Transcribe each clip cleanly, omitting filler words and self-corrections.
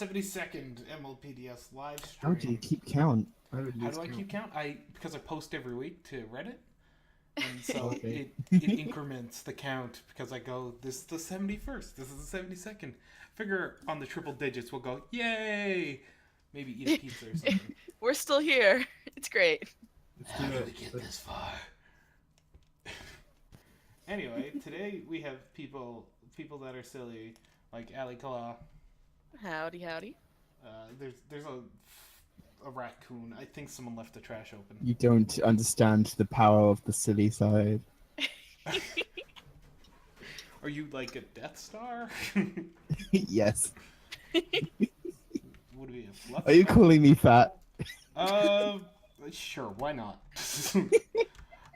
72nd MLPDS live How do you stream. keep count? How do I keep count? Because I post every week to Reddit, and so Okay. it increments the count because I go, this is the 71st, this is the 72nd. Figure on the triple digits, we'll go, yay! Maybe eat a pizza or something. We're still here. It's great. How did we get this far? Anyway, today we have people that are silly, like Ali Kala. Howdy, howdy. There's a raccoon. I think someone left the trash open. You don't understand the power of the silly side. Are you like a Death Star? Yes. Would it be a fluff? Are you calling me fat? Sure, why not? I'm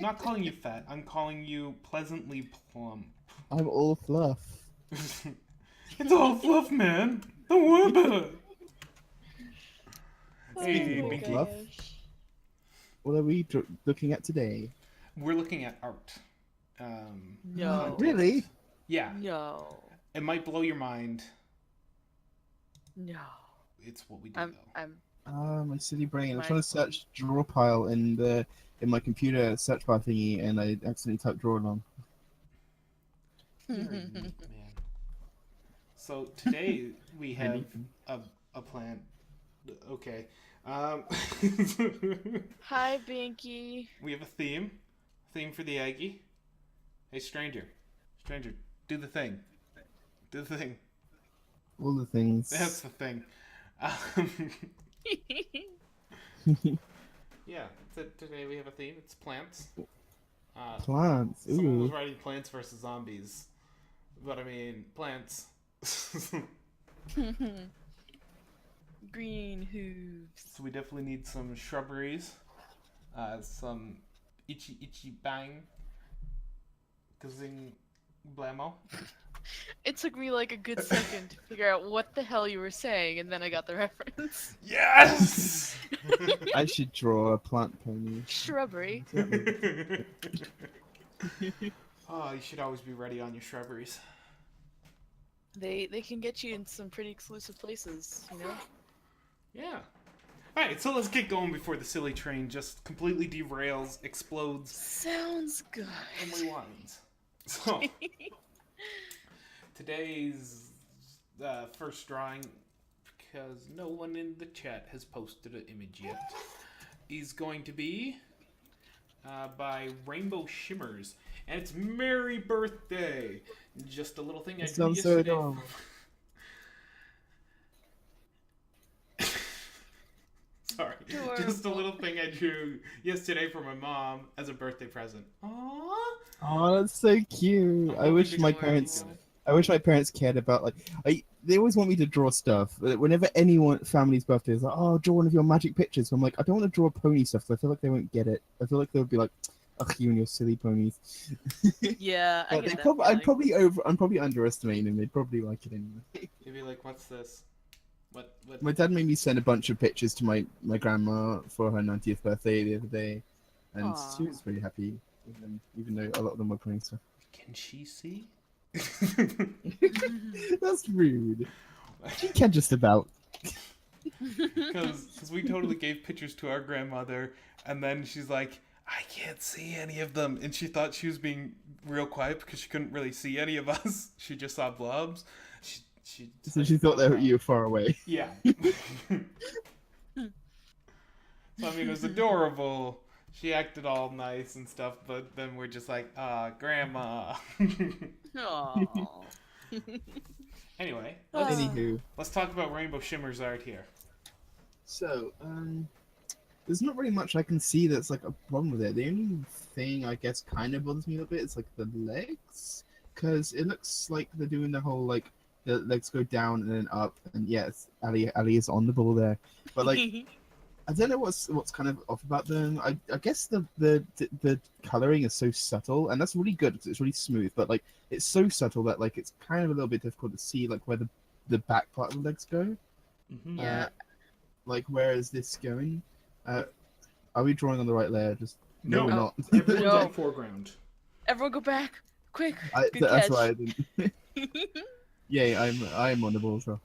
not calling you fat. I'm calling you pleasantly plump. I'm all fluff. It's all fluff, man. Don't worry about it. Speaking of fluff, what are we looking at today? We're looking at art. No. Really? Yeah. No. It might blow your mind. No. It's what we do, though. I'm My silly brain. I'm trying to search draw pile in my computer search bar thingy, and I accidentally typed draw along. Man. So today we have a plant. Okay. Hi, Binky. We have a theme. Theme for the Aggie. Hey, stranger. Stranger, do the thing. Do the thing. All the things. That's the thing. Yeah, so today we have a theme. It's plants. Plants. Someone was Ooh. writing plants versus zombies. But I mean, plants. Green hooves. So we definitely need some shrubberies. Some itchy bang. Kazing blammo. It took me like a good second to figure out what the hell you were saying, and then I got the reference. Yes! I should draw a plant pony. Shrubbery. Oh, you should always be ready on your shrubberies. They can get you in some pretty exclusive places, you know? Yeah. Alright, so let's get going before the silly train just completely derails, explodes, Sounds good. and rewinds. So, today's first drawing, because no one in the chat has posted an image yet, is going to be by Rainbow Shimmers. And it's Merry Birthday! Just a little thing I drew Sounds so yesterday. adorable. Sorry. Adorable. Just a little thing I drew yesterday for my mom as a birthday present. Aww. Oh, that's so cute. I wish my parents cared about they always want me to draw stuff. Whenever family's birthday is like, oh, draw one of your magic pictures. I'm like, I don't want to draw pony stuff. So I feel like they won't get it. I feel like they'll be like, ugh, you and your silly ponies. Yeah, I But get that I'm feeling. probably underestimating them. They'd probably like it anyway. You'd be like, what's this? What? My dad made me send a bunch of pictures to my grandma for her 90th birthday the other day, and Aw. she was really happy with them, even though a lot of them were pony stuff. Can she see? That's rude. She can just about. Because we totally gave pictures to our grandmother, and then she's like, I can't see any of them. And she thought she was being real quiet because she couldn't really see any of us. She just saw blobs. So she thought that you were far away. Yeah. So, I mean, it was adorable. She acted all nice and stuff, but then we're just like, grandma. Aww. Anyway, Anywho, let's talk about Rainbow Shimmer's art here. so there's not really much I can see that's like a problem with it. The only thing I guess kind of bothers me a little bit is like the legs, because it looks like they're doing the whole like the legs go down and then up, and yes, Ali is on the ball there, but like. I don't know what's kind of off about them. I guess the coloring is so subtle, and that's really good because it's really smooth. But like it's so subtle that like it's kind of a little bit difficult to see like where the back part of the legs go. Mm-hmm. Yeah. Like where is this going? Are we drawing on the right layer? Just No. we're not. Everyone's No. in foreground. Everyone go back. Quick. Good That's catch. why I didn't. Yeah, I'm on the ball as well.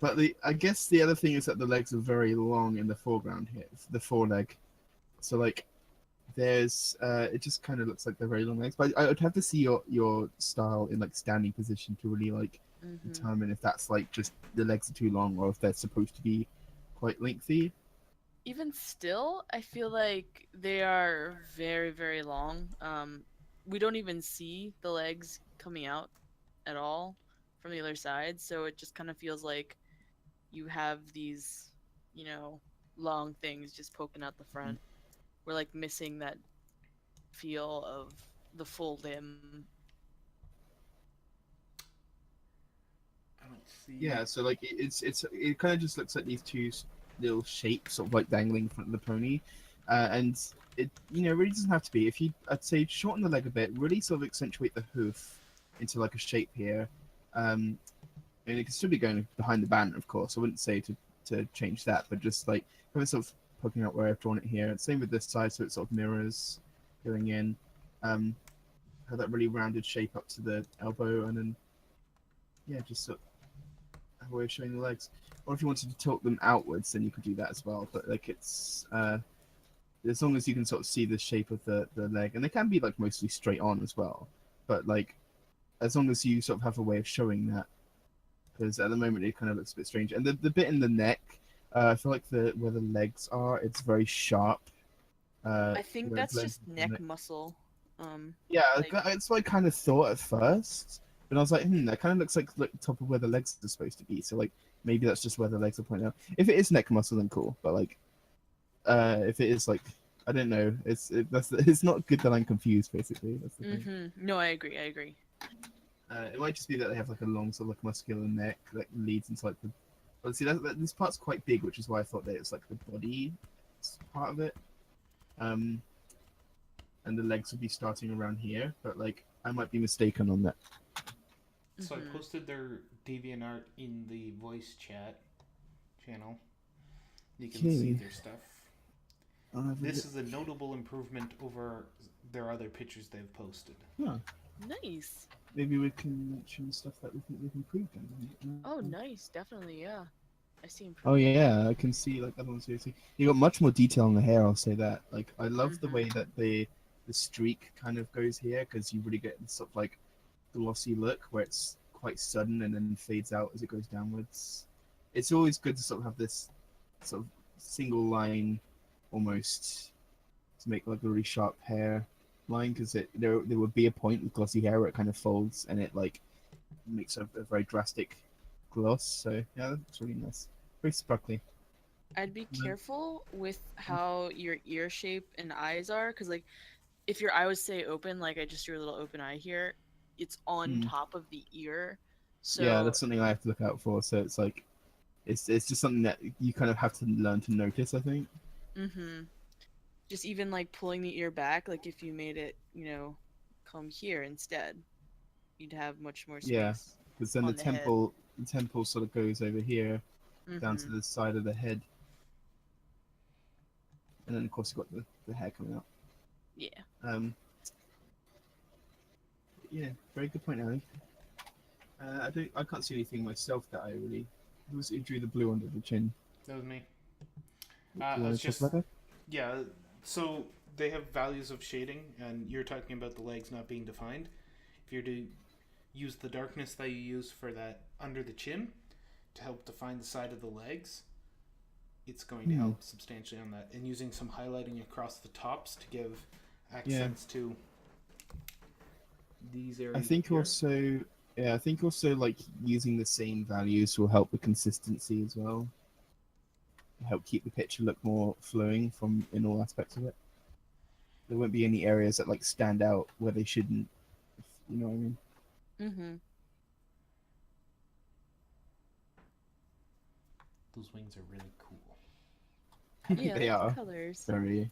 But I guess the other thing is that the legs are very long in the foreground here, the foreleg. So like, there's it just kind of looks like they're very long legs. But I would have to see your style in like standing position to really like determine if that's like just the legs are too long or if they're supposed to be quite lengthy. Even still, I feel like they are very, very long. We don't even see the legs coming out at all from the other side, so it just kind of feels like you have these, you know, long things just poking out the front. We're like missing that feel of the full limb. I don't see. Yeah, so like it kind of just looks like these two little shapes sort of like dangling in front of the pony, and it really doesn't have to be. If you I'd say shorten the leg a bit, really sort of accentuate the hoof into like a shape here, and it can still be going behind the banner, of course. I wouldn't say to change that, but just like have it sort of poking out where I've drawn it here. Same with this side, so it sort of mirrors going in. Have that really rounded shape up to the elbow, and then yeah, just sort of have a way of showing the legs. Or if you wanted to tilt them outwards, then you could do that as well. But like it's as long as you can sort of see the shape of the leg, and they can be like mostly straight on as well. But like as long as you sort of have a way of showing that, because at the moment it kind of looks a bit strange. And the bit in the neck, I feel like where the legs are, it's very sharp. I think that's just neck muscle. Yeah, like- that's what I kind of thought at first. But I was like, that kind of looks like the top of where the legs are supposed to be. So like maybe that's just where the legs are pointing out. If it is neck muscle, then cool. But like, if it is like, I don't know. It's not good that I'm confused. Basically, that's the thing. No, I agree. It might just be that they have like a long sort of like muscular neck that leads into like the. But see, this part's quite big, which is why I thought that it's like the body part of it. And the legs would be starting around here, but like I might be mistaken on that. So I posted their DeviantArt in the voice chat channel. You can see their stuff. This is a notable improvement over their other pictures they've posted. Yeah. Nice. Maybe we can mention stuff that we think they've improved on. Oh, nice. Definitely, yeah. I see improvement. Oh yeah, I can see like other ones. You got much more detail on the hair. I'll say that. Like I love the way that the streak kind of goes here, because you really get this sort of like glossy look where it's quite sudden and then fades out as it goes downwards. It's always good to sort of have this sort of single line almost to make like a really sharp hair line, because there would be a point with glossy hair where it kind of folds and it like makes a very drastic gloss. So yeah, that's really nice. Very sparkly. I'd be careful with how your ear shape and eyes are, because like if your eye was say open, like I just drew a little open eye here, it's on top of the ear. So yeah, that's something I have to look out for. So it's like it's just something that you kind of have to learn to notice, I think. Just even like pulling the ear back, like if you made it, come here instead, you'd have much more space. Yeah, because then the temple sort of goes over here down to the side of the head, and then of course you've got the hair coming out. Yeah. Yeah, very good point, Ali. I can't see anything myself that I really. Who drew the blue under the chin? That was me. It's just yeah. So they have values of shading, and you're talking about the legs not being defined. If you're to use the darkness that you use for that under the chin to help define the side of the legs, it's going to help substantially on that. And using some highlighting across the tops to give accents to these areas. I think also like using the same values will help with consistency as well. Help keep the picture look more flowing in all aspects of it. There won't be any areas that like stand out where they shouldn't. You know what I mean? Those wings are really cool. Yeah, They are colors. very.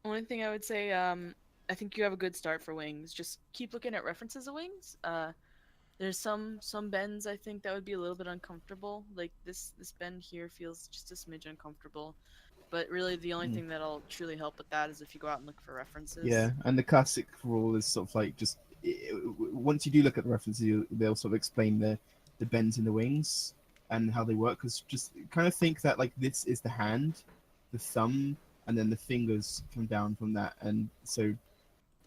Only thing I would say, I think you have a good start for wings. Just keep looking at references of wings. There's some bends I think that would be a little bit uncomfortable. Like this bend here feels just a smidge uncomfortable. But really the only thing that'll truly help with that is if you go out and look for references. Yeah, and the classic rule is sort of like once you do look at the references, they'll sort of explain the bends in the wings. and how they work. Because just kind of think that like this is the hand, the thumb, and then the fingers come down from that. And so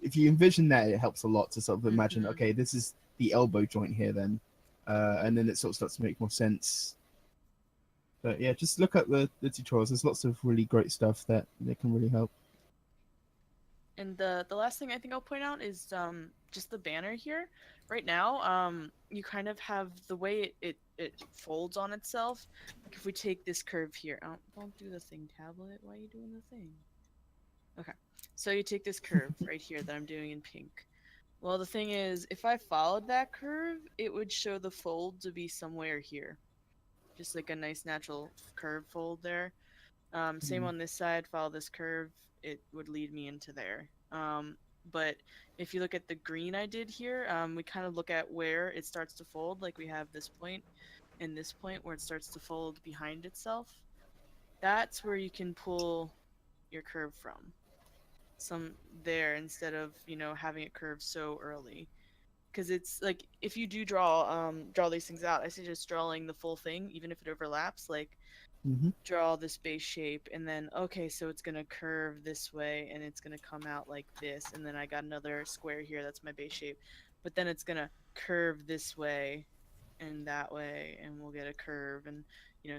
if you envision that, it helps a lot to sort of imagine, Mhm. okay, this is the elbow joint here then, and then it sort of starts to make more sense. But yeah, just look at the tutorials. There's lots of really great stuff that can really help. And the last thing I think I'll point out is just the banner here. Right now, you kind of have the way it folds on itself. Like if we take this curve here, oh, don't do the thing, tablet. Why are you doing the thing? Okay, so you take this curve right here that I'm doing in pink. Well, the thing is, if I followed that curve, it would show the fold to be somewhere here, just like a nice natural curve fold there. Same Mm. on this side, follow this curve, it would lead me into there. But if you look at the green I did here, we kind of look at where it starts to fold, like we have this point and this point where it starts to fold behind itself. That's where you can pull your curve from. Some there instead of, having it curve so early. Because it's like if you do draw these things out, I suggest drawing the full thing, even if it overlaps. Like Mm-hmm. draw this base shape and then okay, so it's gonna curve this way and it's gonna come out like this, and then I got another square here that's my base shape, but then it's gonna curve this way and that way, and we'll get a curve. And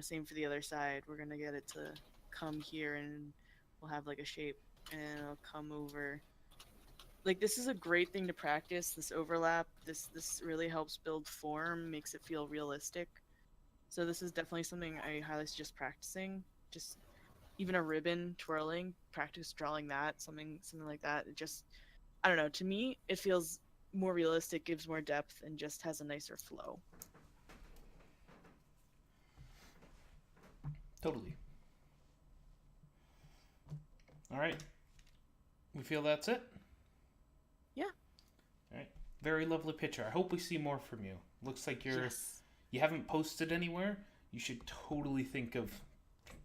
same for the other side, we're gonna get it to come here and we'll have like a shape and it'll come over. Like this is a great thing to practice, this overlap. This really helps build form, makes it feel realistic. So this is definitely something I highly suggest practicing. Just even a ribbon twirling, practice drawing that, something like that. It just, I don't know, to me it feels more realistic, gives more depth, and just has a nicer flow. Totally. All right. We feel that's it? Yeah. All right. Very lovely picture. I hope we see more from you. Looks like Yes. you haven't posted anywhere. You should totally think of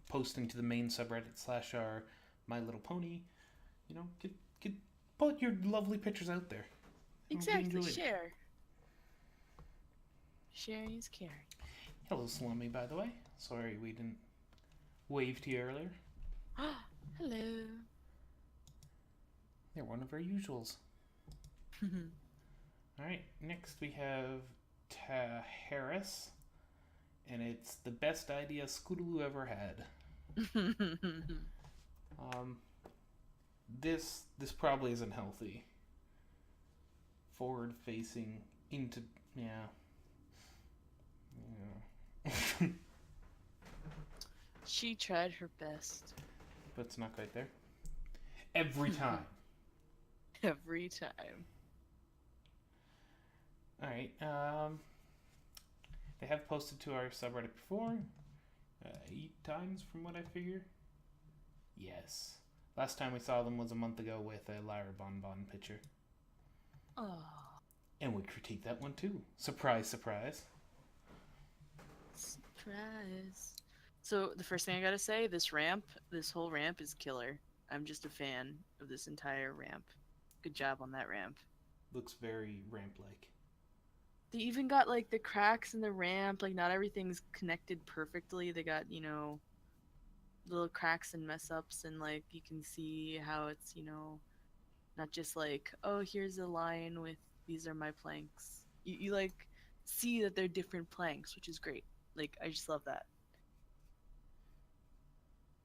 posting to the main subreddit / our My Little Pony. Get put your lovely pictures out there. Exactly. Share. Sharing is caring. Hello, Salami, by the way. Sorry we didn't wave to you earlier. Hello. They're one of our usuals. Alright, next we have Harris. And it's the best idea Scootaloo ever had. This probably isn't healthy. Forward facing into yeah. She tried her best. But it's not quite there. Every time. Every time. Alright, they have posted to our subreddit before. 8 times from what I figure. Yes. Last time we saw them was a month ago with a Lyra Bonbon picture. Oh. And we critique that one too. Surprise, surprise. Surprise. So the first thing I gotta say, this whole ramp is killer. I'm just a fan of this entire ramp. Good job on that ramp. Looks very ramp-like. They even got like the cracks in the ramp, like not everything's connected perfectly. They got, little cracks and mess ups, and like you can see how it's, not just like, oh, here's a line with these are my planks. You like see that they're different planks, which is great. Like I just love that.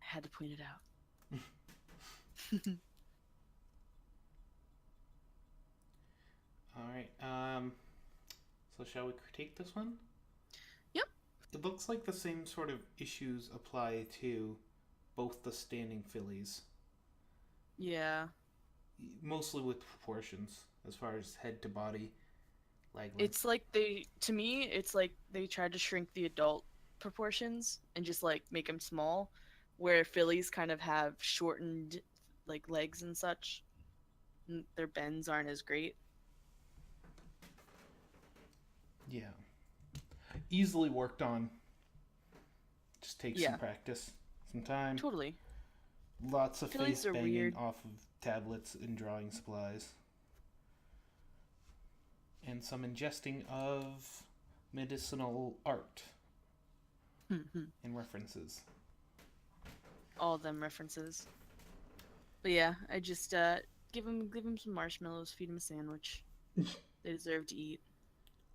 I had to point it out. Alright, so shall we critique this one? Yep. It looks like the same sort of issues apply to both the standing fillies. Yeah. Mostly with proportions, as far as head to body, leg length. It's like to me, it's like they tried to shrink the adult proportions and just like make them small, where fillies kind of have shortened like legs and such. Their bends aren't as great. Yeah. Easily worked on. Just takes some practice, some time. Totally. Lots of Fillies face are banging weird. off of tablets and drawing supplies. And some ingesting of medicinal art. and references. All of them references. But yeah, I just give him some marshmallows, feed him a sandwich. They deserve to eat.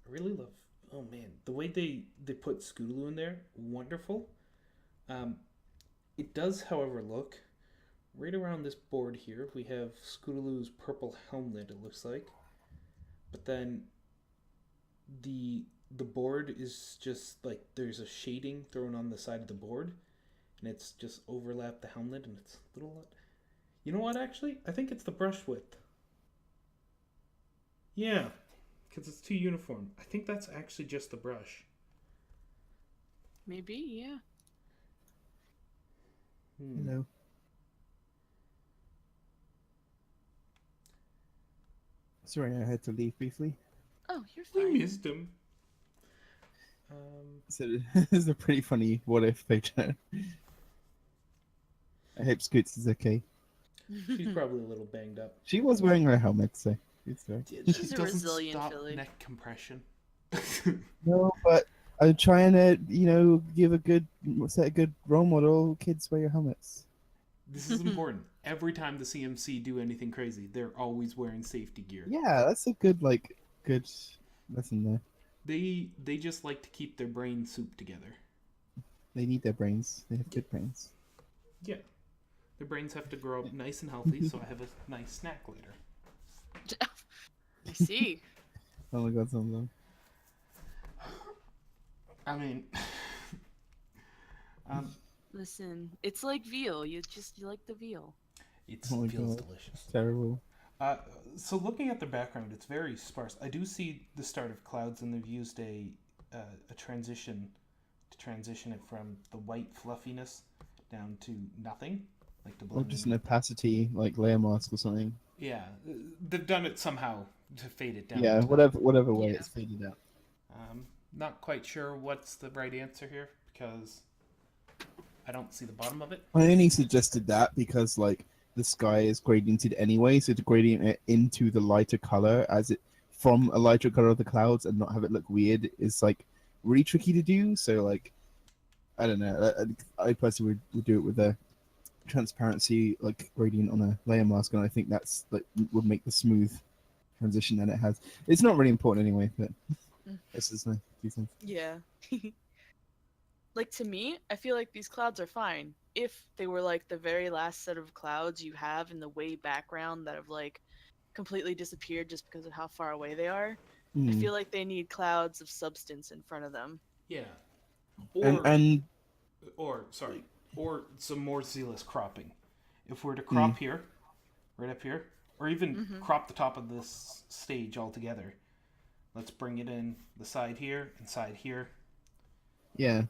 I really love. Oh man, the way they put Scootaloo in there, wonderful. Um, it does, however, look right around this board here. We have Scootaloo's purple helmet. It looks like, but then the board is just like there's a shading thrown on the side of the board, and it's just overlapped the helmet, and it's a little. You know what? Actually, I think it's the brush width. Yeah, because it's too uniform. I think that's actually just the brush. Maybe, yeah. Hello. Sorry, I had to leave briefly. Oh, you're We fine. missed him. So this is a pretty funny what if picture. I hope Scoots is okay. She's probably a little banged up. She was wearing her helmet, so it's right. She's a doesn't resilient stop filly. neck compression. No, but I'm trying to, give a good set a good role model. Kids wear your helmets. This is important. Every time the CMC do anything crazy, they're always wearing safety gear. Yeah, that's a good lesson there. They just like to keep their brain soup together. They need their brains. They have good brains. Yeah. Their brains have to grow up nice and healthy, so I have a nice snack later. I see. Oh my god, some of them. I mean, Listen, it's like veal. You like the veal. it Oh my feels God. delicious. Terrible. So looking at the background, it's very sparse. I do see the start of clouds, and they've used a transition to transition it from the white fluffiness down to nothing, like to Or blend just in. an opacity, like layer mask or something. Yeah, they've done it somehow to fade it down. Yeah, to whatever way Yeah. it's faded out. Not quite sure what's the right answer here because I don't see the bottom of it. I only suggested that because like the sky is gradiented anyway, so to gradient it into the lighter color as it from a lighter color of the clouds and not have it look weird is like really tricky to do. So like I don't know. I personally would do it with a transparency like gradient on a layer mask, and I think that's like would make the smooth transition that it has. It's not really important anyway, but this is my 2 cents. Yeah. Like to me, I feel like these clouds are fine. If they were like the very last set of clouds you have in the way background that have like completely disappeared just because of how far away they are, I feel like they need clouds of substance in front of them. Yeah. And Or some more zealous cropping. If we're to crop here, right up here, or even crop the top of this stage altogether, let's bring it in the side here and side here. yeah.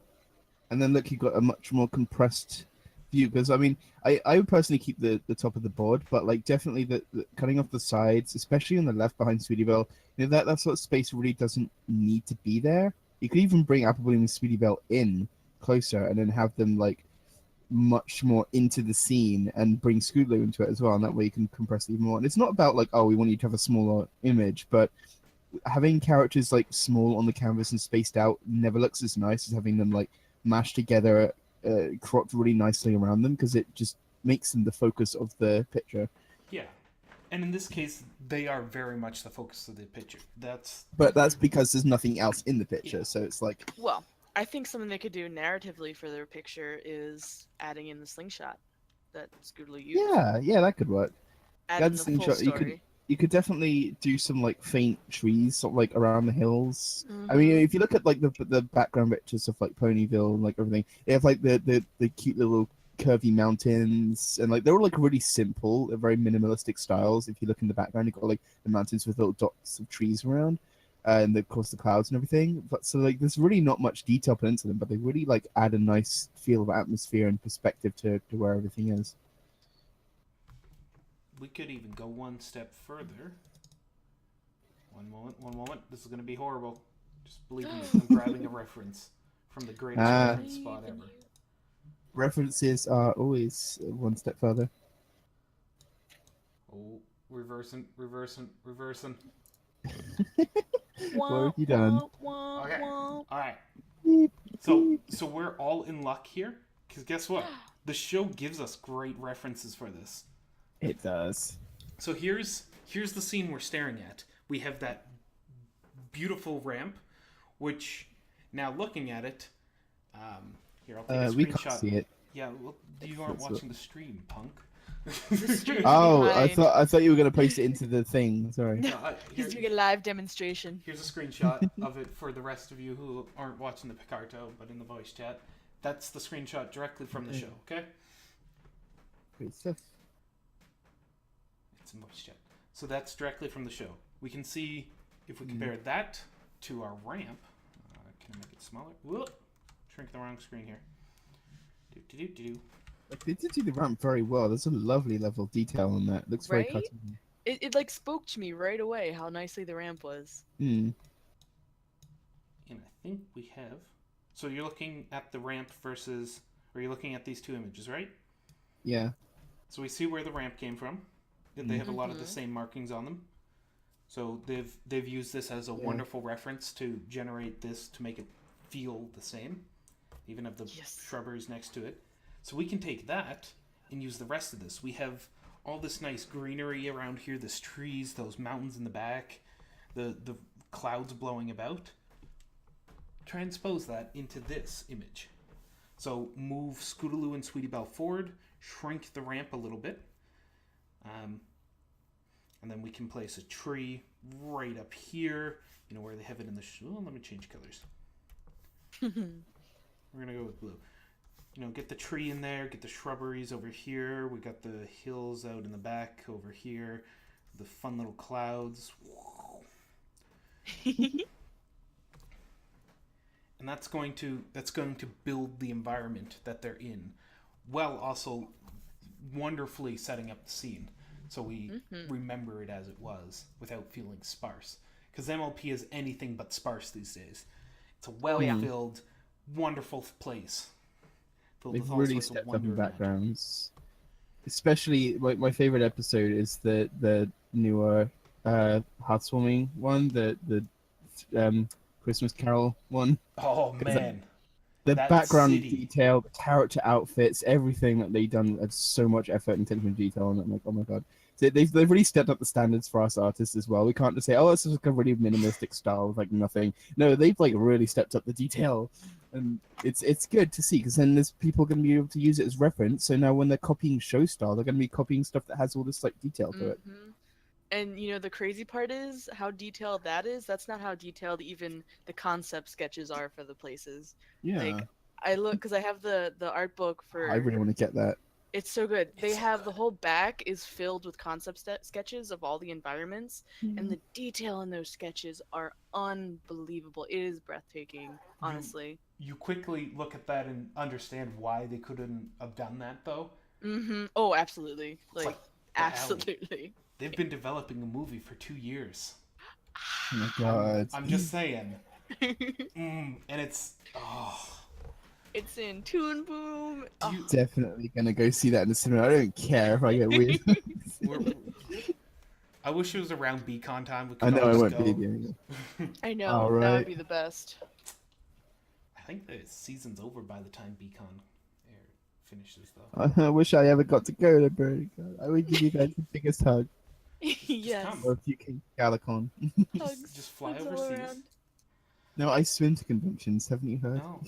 And then look, you've got a much more compressed view. Because I mean, I would personally keep the top of the board, but like definitely the cutting off the sides, especially on the left behind Sweetie Belle, that sort of space really doesn't need to be there. You could even bring Applebloom and Sweetie Belle in closer, and then have them like much more into the scene, and bring Scootaloo into it as well. And that way you can compress it even more. And it's not about like, oh, we want you to have a smaller image, but having characters like small on the canvas and spaced out never looks as nice as having them like mashed together, cropped really nicely around them, because it just makes them the focus of the picture. Yeah. And in this case, they are very much the focus of the picture. But that's because there's nothing else in the picture, Yeah. so it's like... Well, I think something they could do narratively for their picture is adding in the slingshot that Scootaloo used. Yeah, that could work. Add in That's the the full slingshot. story. You could definitely do some like faint trees, sort of like around the hills. I mean, if you look at like the background pictures of like Ponyville and like everything, they have like the cute little curvy mountains, and like they're all like really simple, they're very minimalistic styles. If you look in the background, you've got like the mountains with little dots of trees around, and of course the clouds and everything. But so like there's really not much detail put into them, but they really like add a nice feel of atmosphere and perspective to where everything is. We could even go one step further. One moment. This is going to be horrible. Just believe me, I'm grabbing a reference from the greatest reference spot ever. References are always one step further. Oh, reversing. What have you done? Okay. Alright. So we're all in luck here, because guess what? The show gives us great references for this. It does. So here's the scene we're staring at. We have that beautiful ramp, which now looking at it, here I'll take a screenshot. We can't see it. Yeah, well, you aren't watching the stream, punk. The stream Oh, behind. I thought you were gonna post it into the thing. Sorry. No, he's doing a live demonstration. Here's a screenshot of it for the rest of you who aren't watching the Picarto, but in the voice chat. That's the screenshot directly from the show, okay? Great stuff. It's in voice chat. So that's directly from the show. We can see, if we compare that to our ramp, can I make it smaller? Whoop! Shrink the wrong screen here. Do. Like, they did do the ramp very well. There's a lovely level of detail on that. It looks very Right? cartoony. It like spoke to me right away how nicely the ramp was. Mm. And I think we have... So you're looking at the ramp versus... Or you're looking at these two images, right? Yeah. So we see where the ramp came from. They have a lot of the same markings on them. So they've used this as a wonderful reference to generate this to make it feel the same. Even have the shrubberies next to it. So we can take that and use the rest of this. We have all this nice greenery around here, this trees, those mountains in the back, the clouds blowing about. Transpose that into this image. So move Scootaloo and Sweetie Belle forward, shrink the ramp a little bit, and then we can place a tree right up here, you know, where they have it in the let me change colors. We're gonna go with blue. You know, get the tree in there, get the shrubberies over here. We got the hills out in the back over here, the fun little clouds. And that's going to build the environment that they're in, while also wonderfully setting up the scene, so we remember it as it was without feeling sparse. Because MLP is anything but sparse these days. It's a well-filled, wonderful place. They've really stepped up in backgrounds. Especially, my favorite episode is the newer Heartswarming one, the Christmas Carol one. Oh man, the that background city. detail, the character outfits, everything that they've done had so much effort and attention to detail on it. I'm like, oh my god. So they've really stepped up the standards for us artists as well. We can't just say, oh, this is like a really minimalistic style with like nothing. No, they've like really stepped up the detail, and it's good to see, because then there's people going to be able to use it as reference. So now when they're copying show style, they're going to be copying stuff that has all this like detail to it. And you know, the crazy part is how detailed that is. That's not how detailed even the concept sketches are for the places. Yeah. Like, I look, because I have the art book for... I really want to get that. It's so good. They have the whole back is filled with concept sketches of all the environments, and the detail in those sketches are unbelievable. It is breathtaking, honestly. You quickly look at that and understand why they couldn't have done that, though. Oh, absolutely. It's like absolutely. They've been developing a movie for 2 years. Oh my god. I'm just saying. And it's... It's in Toon Boom. Definitely gonna go see that in the cinema. I don't care if I get weird. I wish it was around BCon time. We could I know all I just won't go. be there. I know, All that right. would be the best. I think the season's over by the time BCon finishes, though. I wish I ever got to go to Bird. I would give you guys the biggest hug. Yes. come. Or if you came to Galicon. Hugs. Just fly Hugs all overseas. around. No, I swim to conventions. Haven't you heard? No,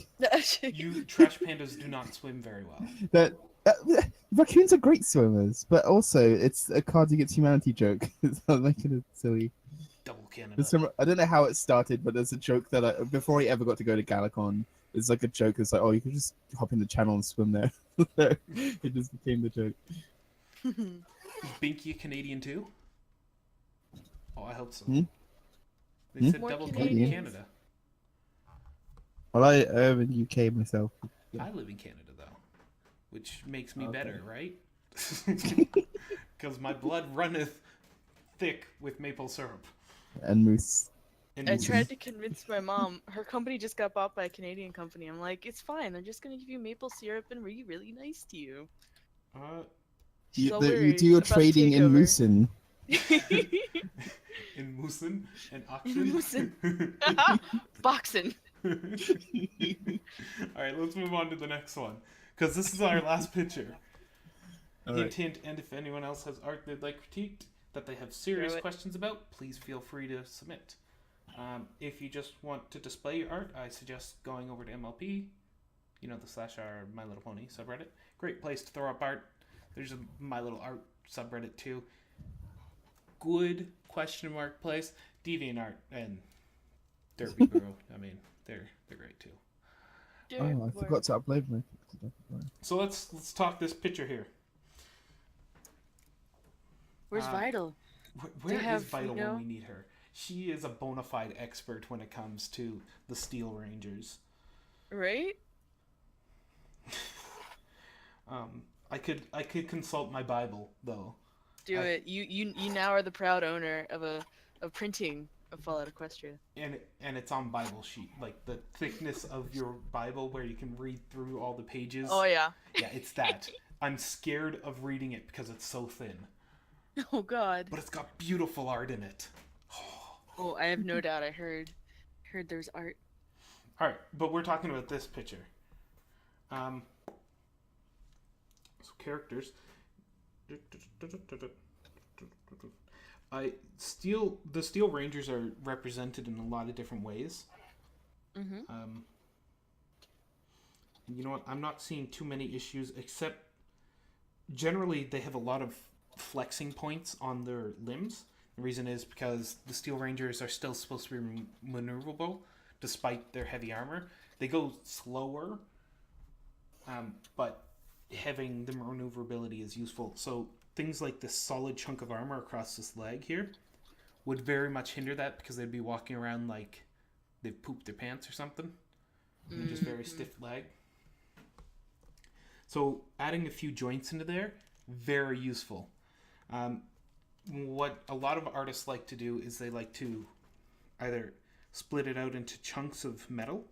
you trash pandas do not swim very well. That raccoons are great swimmers, but also it's a Cards Against Humanity joke. It's not making it silly. Double Canada. There's some, I don't know how it started, but there's a joke that before he ever got to go to Galicon, there's like a joke that's like, oh, you could just hop in the channel and swim there. It just became the joke. Is Binky a Canadian too? Oh, I hope so. Hmm? They said More double Canadians. Canada. Well, I live in UK myself. I live in Canada, though, which makes me Okay. better, right? Because my blood runneth thick with maple syrup. And moose. And I tried to convince my mom. Her company just got bought by a Canadian company. I'm like, it's fine. They're just gonna give you maple syrup and be really nice to you. She's all You worried do your about trading in takeover. Moosin. in Moosin and Auction. Moosin. Boxing. All right, let's move on to the next one because this is our last picture. All Hint, right. hint, and if anyone else has art they'd like critiqued that they have Throw serious it. questions about, please feel free to submit. If you just want to display your art, I suggest going over to MLP, you know, the /r My Little Pony subreddit. Great place to throw up art. There's a My Little Art subreddit too. Good question mark place. DeviantArt and Derpy Bro. I mean, they're great too. Oh, I forgot to upload my. So let's talk this picture here. Where's Vital? Where is have, Vital you know- when we need her? She is a bona fide expert when it comes to the Steel Rangers. Right? I could consult my Bible though. Do it. You now are the proud owner of a printing of Fallout Equestria. And it's on Bible sheet, like the thickness of your Bible where you can read through all the pages. Oh yeah. Yeah, it's that. I'm scared of reading it because it's so thin. Oh god. But it's got beautiful art in it. Oh, I have no doubt. I heard there's art. All right, but we're talking about this picture. So characters. The Steel Rangers are represented in a lot of different ways. Mm-hmm. You know what? I'm not seeing too many issues, except generally they have a lot of flexing points on their limbs. The reason is because the Steel Rangers are still supposed to be maneuverable, despite their heavy armor. They go slower, but having the maneuverability is useful. So things like this solid chunk of armor across this leg here would very much hinder that because they'd be walking around like they've pooped their pants or something. And just very stiff leg. So adding a few joints into there, very useful. What a lot of artists like to do is they like to either split it out into chunks of metal,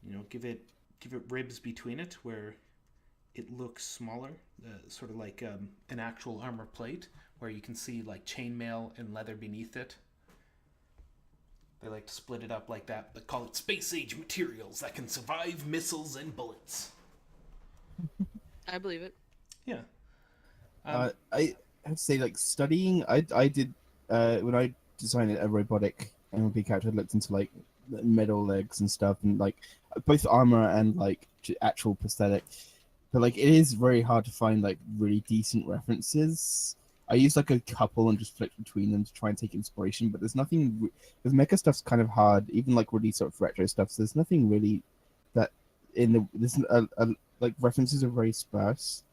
you know, give it ribs between it where it looks smaller, sort of like an actual armor plate where you can see like chainmail and leather beneath it. They like to split it up like that. They call it space age materials that can survive missiles and bullets. I believe it. Yeah. I have to say, like studying, I did when I designed a robotic MLP character, I looked into like metal legs and stuff, and like both armor and like actual prosthetic. But like it is very hard to find like really decent references. I used like a couple and just flipped between them to try and take inspiration, but there's nothing. Because mecha stuff's kind of hard, even like really sort of retro stuff. So there's nothing really that in the there's like references are very sparse,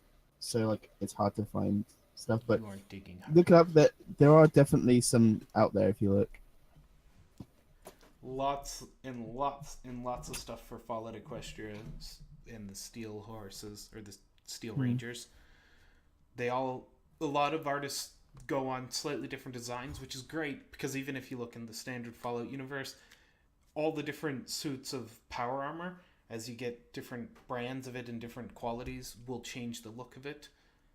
so like it's hard to find stuff. But You are digging hard. look it up. That there are definitely some out there if you look. Lots and lots and lots of stuff for Fallout Equestria and the Steel Horses or the Steel Rangers. A lot of artists go on slightly different designs, which is great because even if you look in the standard Fallout universe, all the different suits of power armor, as you get different brands of it and different qualities, will change the look of it.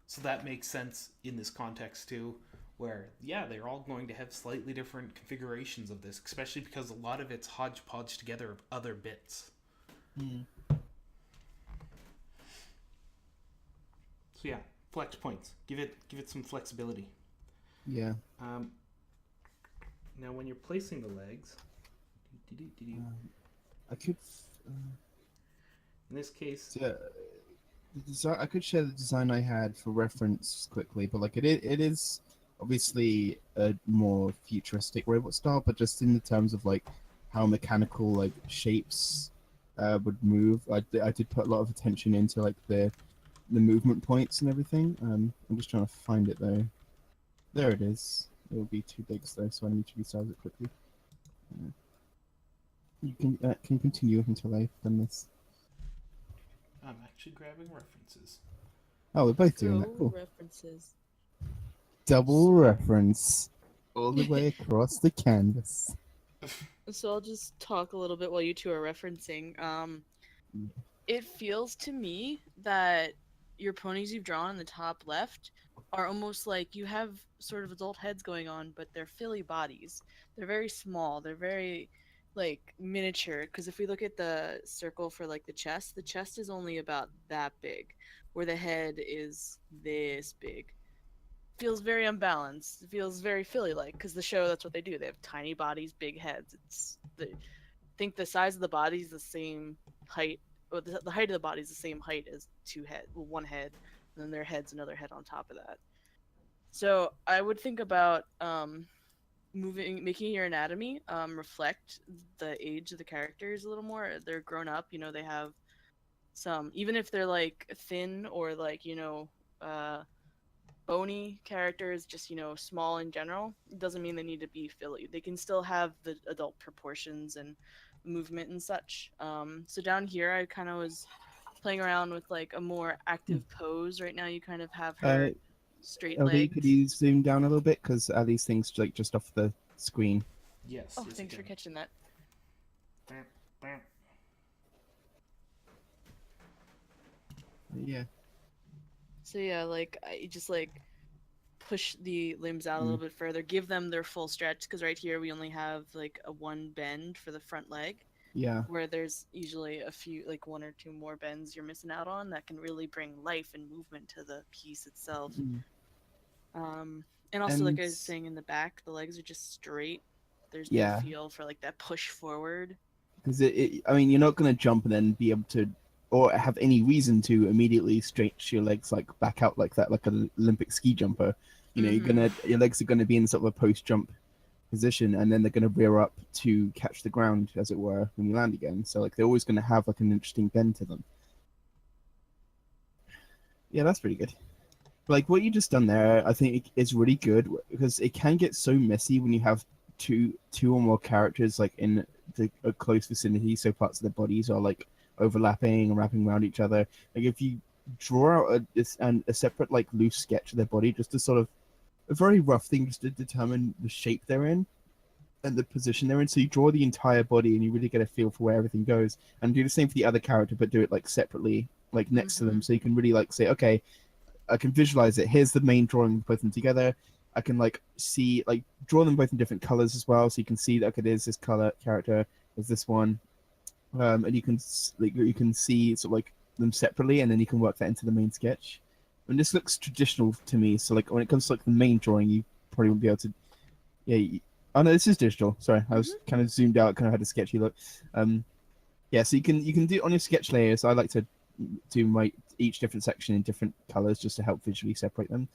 So that makes sense in this context too, where, yeah, they're all going to have slightly different configurations of this, especially because a lot of it's hodgepodge together of other bits. So yeah, flex points. Give it some flexibility. Yeah. Now when you're placing the legs, I could. in this case, The design, I could share the design I had for reference quickly, but like it is obviously a more futuristic robot style, but just in the terms of like how mechanical like shapes would move. I did put a lot of attention into like the movement points and everything. I'm just trying to find it though. There it is. It will be too big though, so I need to resize it quickly. You can continue until I've done this. I'm actually grabbing references. Oh, we're both doing that. Cool. References. Double reference all the way across the canvas. So I'll just talk a little bit while you two are referencing. It feels to me that your ponies you've drawn in the top left are almost like you have sort of adult heads going on, but they're filly bodies. They're very small. They're very like miniature, because if we look at the circle for like the chest is only about that big, where the head is this big. Feels very unbalanced. It feels very Philly like, because the show, that's what they do. They have tiny bodies, big heads. I think the size of the body is the same height, or the height of the body is the same height as one head, and then their head's another head on top of that. So I would think about making your anatomy reflect the age of the characters a little more. They're grown up, they have some, even if they're like thin or like uh bony characters, just small in general, it doesn't mean they need to be Philly. They can still have the adult proportions and movement and such. So down here I kind of was playing around with like a more active pose. Right now you kind of have her straight LD, could legs. you zoom down a little bit, because are these things like just off the screen? Yes. Oh, yes, thanks you for can. catching that. Bam, bam. Yeah. So yeah, like I just like push the limbs out a little bit further, give them their full stretch, because right here we only have like a one bend for the front leg, Yeah. where there's usually a few, like one or two more bends you're missing out on that can really bring life and movement to the piece itself. And also, like I was saying, in the back, the legs are just straight. There's no feel for like that push forward. Because I mean, you're not going to jump and then be able to, or have any reason to immediately stretch your legs like back out like that, like an Olympic ski jumper. Your legs are gonna be in sort of a post jump position, and then they're gonna rear up to catch the ground, as it were, when you land again. So like they're always gonna have like an interesting bend to them. Yeah, that's pretty good. Like what you just done there, I think is really good, because it can get so messy when you have two or more characters like in a close vicinity, so parts of their bodies are like overlapping and wrapping around each other. Like if you draw out a separate like loose sketch of their body, just to sort of a very rough thing, just to determine the shape they're in and the position they're in. So you draw the entire body and you really get a feel for where everything goes, and do the same for the other character, but do it like separately, like next to them, so you can really like say, okay, I can visualize it. Here's the main drawing of both of them together. I can like see, like draw them both in different colors as well, so you can see that, okay, there's this color character, there's this one, and you can see sort of like them separately, and then you can work that into the main sketch. And this looks traditional to me, so like when it comes to like the main drawing, you probably won't be able to. Oh no, this is digital. Sorry, I was kind of zoomed out, kind of had a sketchy look. Yeah, so you can do it on your sketch layers. I like to do each different section in different colors just to help visually separate them.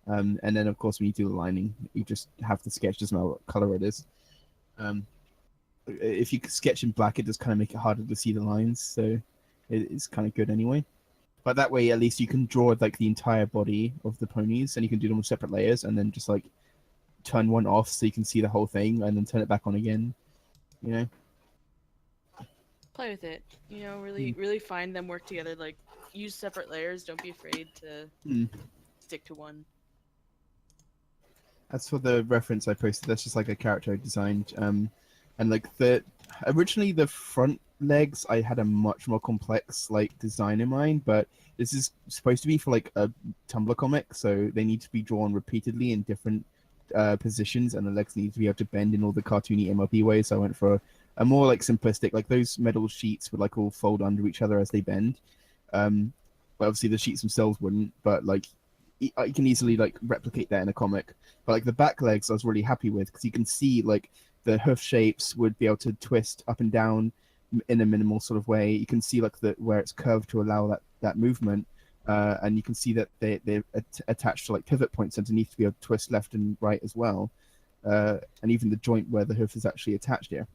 And then of course when you do the lining, you just have the sketch, doesn't matter what color it is. If you sketch in black, it does kind of make it harder to see the lines, so it's kind of good anyway. But that way, at least you can draw like the entire body of the ponies, and you can do them with separate layers, and then just like turn one off so you can see the whole thing, and then turn it back on again. Play with it. Really find them, work together. Like use separate layers. Don't be afraid to stick to one. As for the reference I posted, that's just like a character I designed. And like originally the front legs, I had a much more complex like design in mind, but this is supposed to be for like a Tumblr comic, so they need to be drawn repeatedly in different positions, and the legs need to be able to bend in all the cartoony MLP ways. So I went for a more like simplistic, like those metal sheets would like all fold under each other as they bend. But obviously the sheets themselves wouldn't, but like I can easily like replicate that in a comic. But like the back legs I was really happy with, because you can see like the hoof shapes would be able to twist up and down in a minimal sort of way. You can see like where it's curved to allow that movement, and you can see that they're attached to like pivot points underneath to be able to twist left and right as well, and even the joint where the hoof is actually attached here,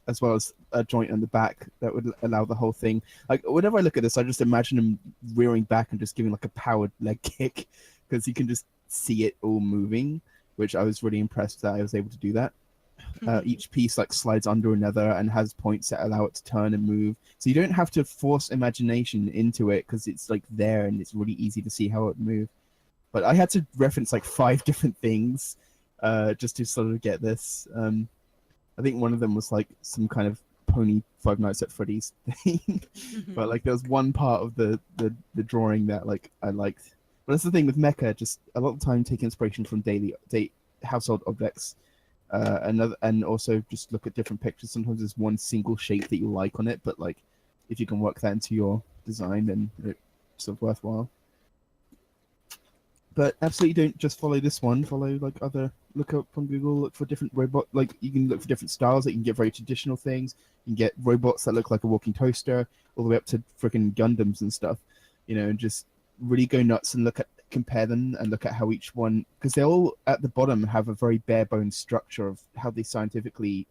as well as a joint on the back that would allow the whole thing. Like whenever I look at this, I just imagine him rearing back and just giving like a powered leg kick, because you can just see it all moving, which I was really impressed that I was able to do that. Each piece like slides under another and has points that allow it to turn and move, so you don't have to force imagination into it, because it's like there and it's really easy to see how it would move. But I had to reference like 5 different things just to sort of get this. I think one of them was like some kind of pony Five Nights at Freddy's thing. But like there was one part of the drawing that like I liked. But that's the thing with mecha, just a lot of time take inspiration from daily household objects. and also just look at different pictures. Sometimes there's one single shape that you like on it, but like if you can work that into your design, then it's sort of worthwhile. But absolutely don't just follow this one. Follow like other. Look up on Google. Look for different robot. Like you can look for different styles. Like you can get very traditional things. You can get robots that look like a walking toaster, all the way up to freaking Gundams and stuff. You know, and just really go nuts and compare them and look at how each one, because they all at the bottom have a very bare bones structure of how they scientifically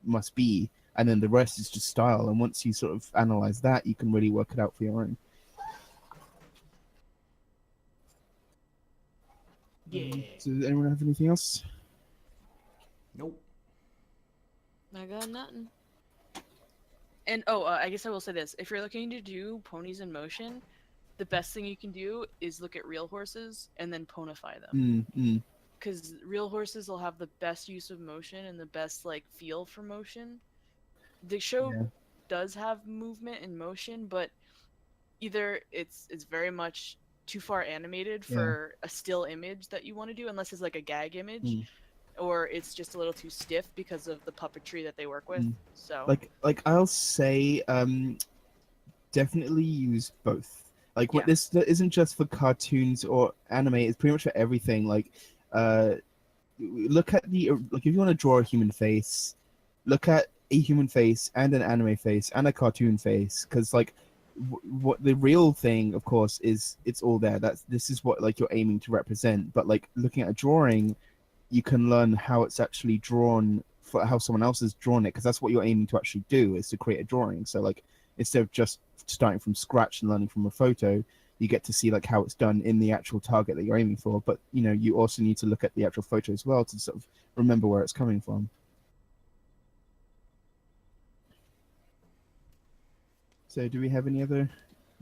must be, and then the rest is just style. And once you sort of analyze that, you can really work it out for your own. Yeah. So does anyone have anything else? Nope. I got nothing. And I guess I will say this: if you're looking to do ponies in motion, the best thing you can do is look at real horses and then ponify them. Because real horses will have the best use of motion and the best like feel for motion. The show does have movement and motion, but either it's very much too far animated for a still image that you want to do, unless it's like a gag image, or it's just a little too stiff because of the puppetry that they work with. So like I'll say definitely use both. Like what this isn't just for cartoons or anime, it's pretty much for everything. Like look at the like if you want to draw a human face, look at a human face and an anime face and a cartoon face, because like what the real thing, of course, is it's all there. This is what like you're aiming to represent. But like looking at a drawing, you can learn how it's actually drawn, for how someone else has drawn it, because that's what you're aiming to actually do, is to create a drawing. So like instead of just starting from scratch and learning from a photo, you get to see like how it's done in the actual target that you're aiming for. But you know, you also need to look at the actual photo as well to sort of remember where it's coming from. So do we have any other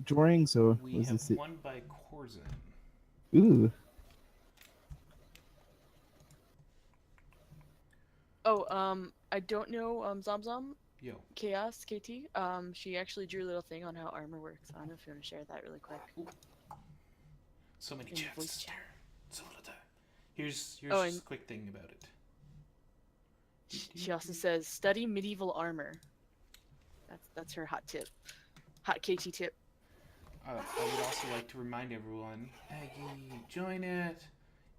drawings, or we was have this it? one by Corzin. Ooh. I don't know Zamzam Yo. Chaos KT. She actually drew a little thing on how armor works. I don't know if you want to share that really quick. Ooh. So many In the chats. voice chat. So little time. Here's Oh, just a quick thing about it. She also says study medieval armor. That's her hot tip. Hot KT tip. I would also like to remind everyone, Aggie, join it.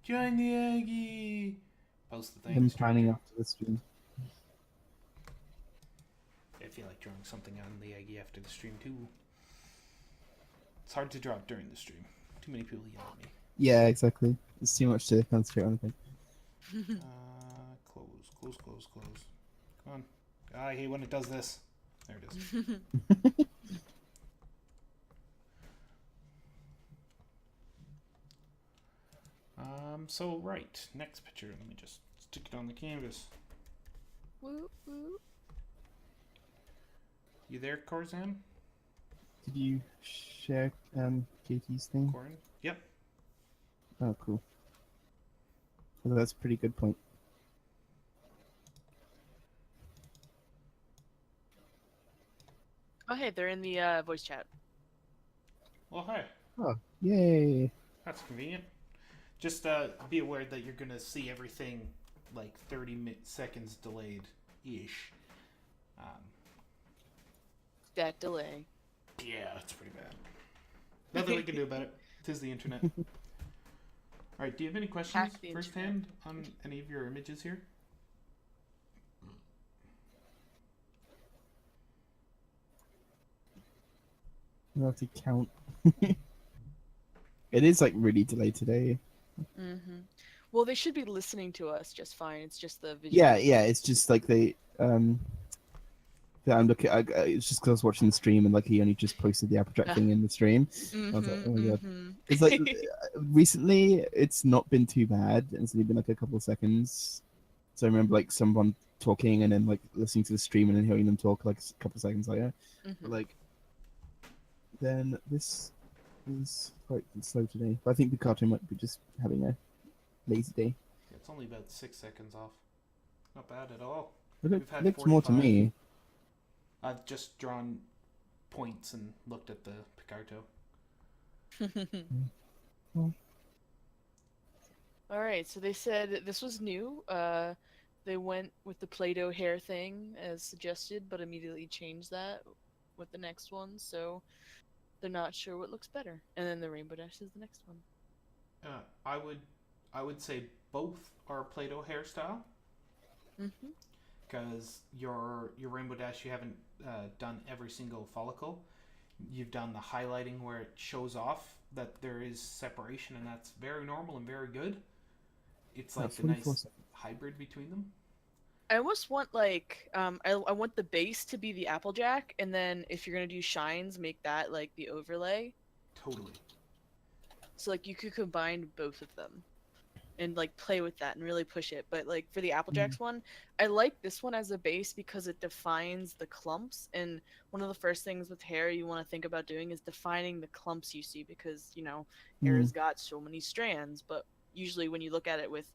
Join the Aggie. Post the thing. I'm planning after the stream. I feel like drawing something on the Aggie after the stream too. It's hard to draw it during the stream. Too many people yell at me. Yeah, exactly. It's too much to concentrate on, I think. Close. Come on. I hate when it does this. There it is. So right, next picture. Let me just stick it on the canvas. Woo, woo. You there, Corzan? Did you share Katie's thing? Corin? Yep. Oh, cool. Well, that's a pretty good point. Oh, hey, they're in the voice chat. Well, hi. Oh, yay! That's convenient. Just be aware that you're gonna see everything like 30 seconds delayed-ish. That delay. Yeah, it's pretty bad. Nothing we can do about it. 'Tis the internet. All right. Do you have any questions firsthand on any of your images here? I'll have to count. It is like really delayed today. Well, they should be listening to us just fine. It's just the visual. Yeah. It's just like they I'm looking. It's just because I was watching the stream and like he only just posted the abstract thing in the stream. I was like, oh my god. It's like recently it's not been too bad. It's only been like a couple of seconds. So I remember like someone talking and then like listening to the stream and then hearing them talk like a couple of seconds later. But like then this is quite slow today. But I think the cartoon might be just having a lazy day. Yeah, it's only about 6 seconds off. Not bad at all. It We've had looks more to 45. me. I've just drawn points and looked at the Picarto. All right, so they said this was new. they went with the Play-Doh hair thing as suggested, but immediately changed that with the next one, so they're not sure what looks better. And then the Rainbow Dash is the next one. Uh, I would I would say both are Play-Doh hairstyle Mm-hmm. because your Rainbow Dash you haven't done every single follicle. You've done the highlighting where it shows off that there is separation, and that's very normal and very good. It's like the 44 nice seconds. hybrid between them. I almost want like I want the base to be the Applejack, and then if you're gonna do shines, make that like the overlay. Totally. So like you could combine both of them and like play with that and really push it. But like for the Applejacks one, I like this one as a base because it defines the clumps. And one of the first things with hair you want to think about doing is defining the clumps you see, because hair has got so many strands. But usually when you look at it with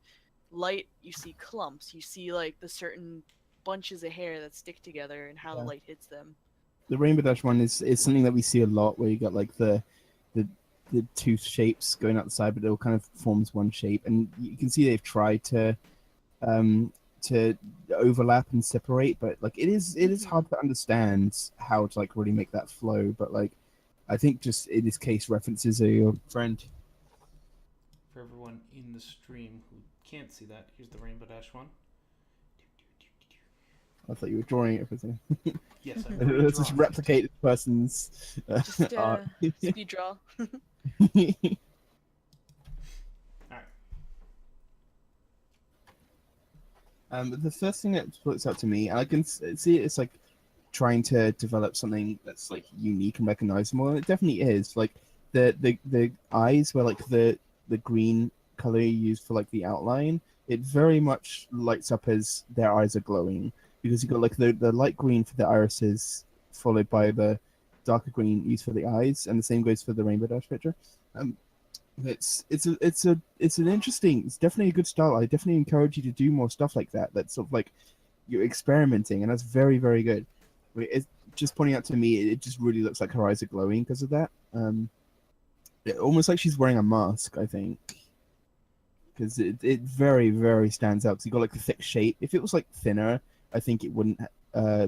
light, you see clumps. You see like the certain bunches of hair that stick together and how the Yeah. light hits them. The Rainbow Dash one is something that we see a lot, where you got like the two shapes going out the side, but it all kind of forms one shape, and you can see they've tried to overlap and separate, but like it is hard to understand how to like really make that flow. But like I think just in this case, references are your friend. For everyone in the stream who can't see that, here's the Rainbow Dash one. I thought you were drawing everything. Yes, I'm Let's just redrawn. replicate the person's Just art. speed draw. The first thing that looks out to me, and I can see it's like trying to develop something that's like unique and recognizable, and it definitely is. Like the eyes, where like the green color you use for like the outline, it very much lights up as their eyes are glowing, because you got like the light green for the irises, followed by the darker green used for the eyes, and the same goes for the Rainbow Dash picture. It's an interesting, it's definitely a good style. I definitely encourage you to do more stuff like that. That's sort of like you're experimenting, and that's very, very good. It's just pointing out to me, it just really looks like her eyes are glowing because of that. Almost like she's wearing a mask, I think, because it very, very stands out. Because you got like the thick shape. If it was like thinner, I think it wouldn't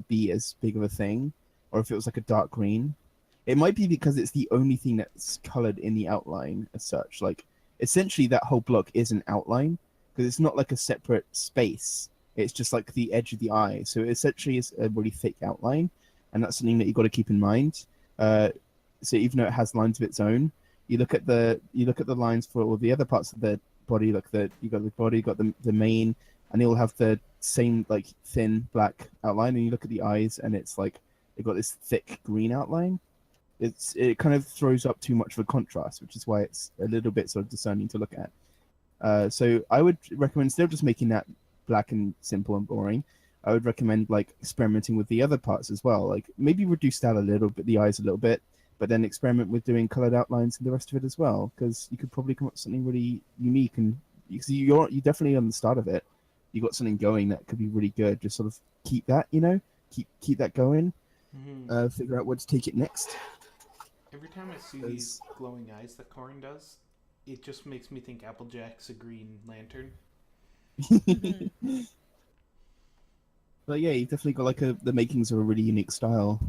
be as big of a thing. Or if it was like a dark green, it might be because it's the only thing that's colored in the outline as such. Like essentially, that whole block is an outline because it's not like a separate space. It's just like the edge of the eye. So it essentially is a really thick outline, and that's something that you've got to keep in mind. So even though it has lines of its own, you look at the lines for all the other parts of the body. Like you got the body, you got the mane, and they all have the same like thin black outline. And you look at the eyes, and it's like they've got this thick green outline. It kind of throws up too much of a contrast, which is why it's a little bit sort of discerning to look at. So I would recommend, instead of just making that black and simple and boring, I would recommend like experimenting with the other parts as well. Like maybe reduce that a little bit, the eyes a little bit, but then experiment with doing colored outlines and the rest of it as well, because you could probably come up with something really unique. And you're definitely on the start of it. You got something going that could be really good. Just sort of keep that, keep that going. Mm-hmm. Figure out where to take it next. Every time I see these glowing eyes that Corin does, it just makes me think Applejack's a Green Lantern. But yeah, you've definitely got like the makings of a really unique style.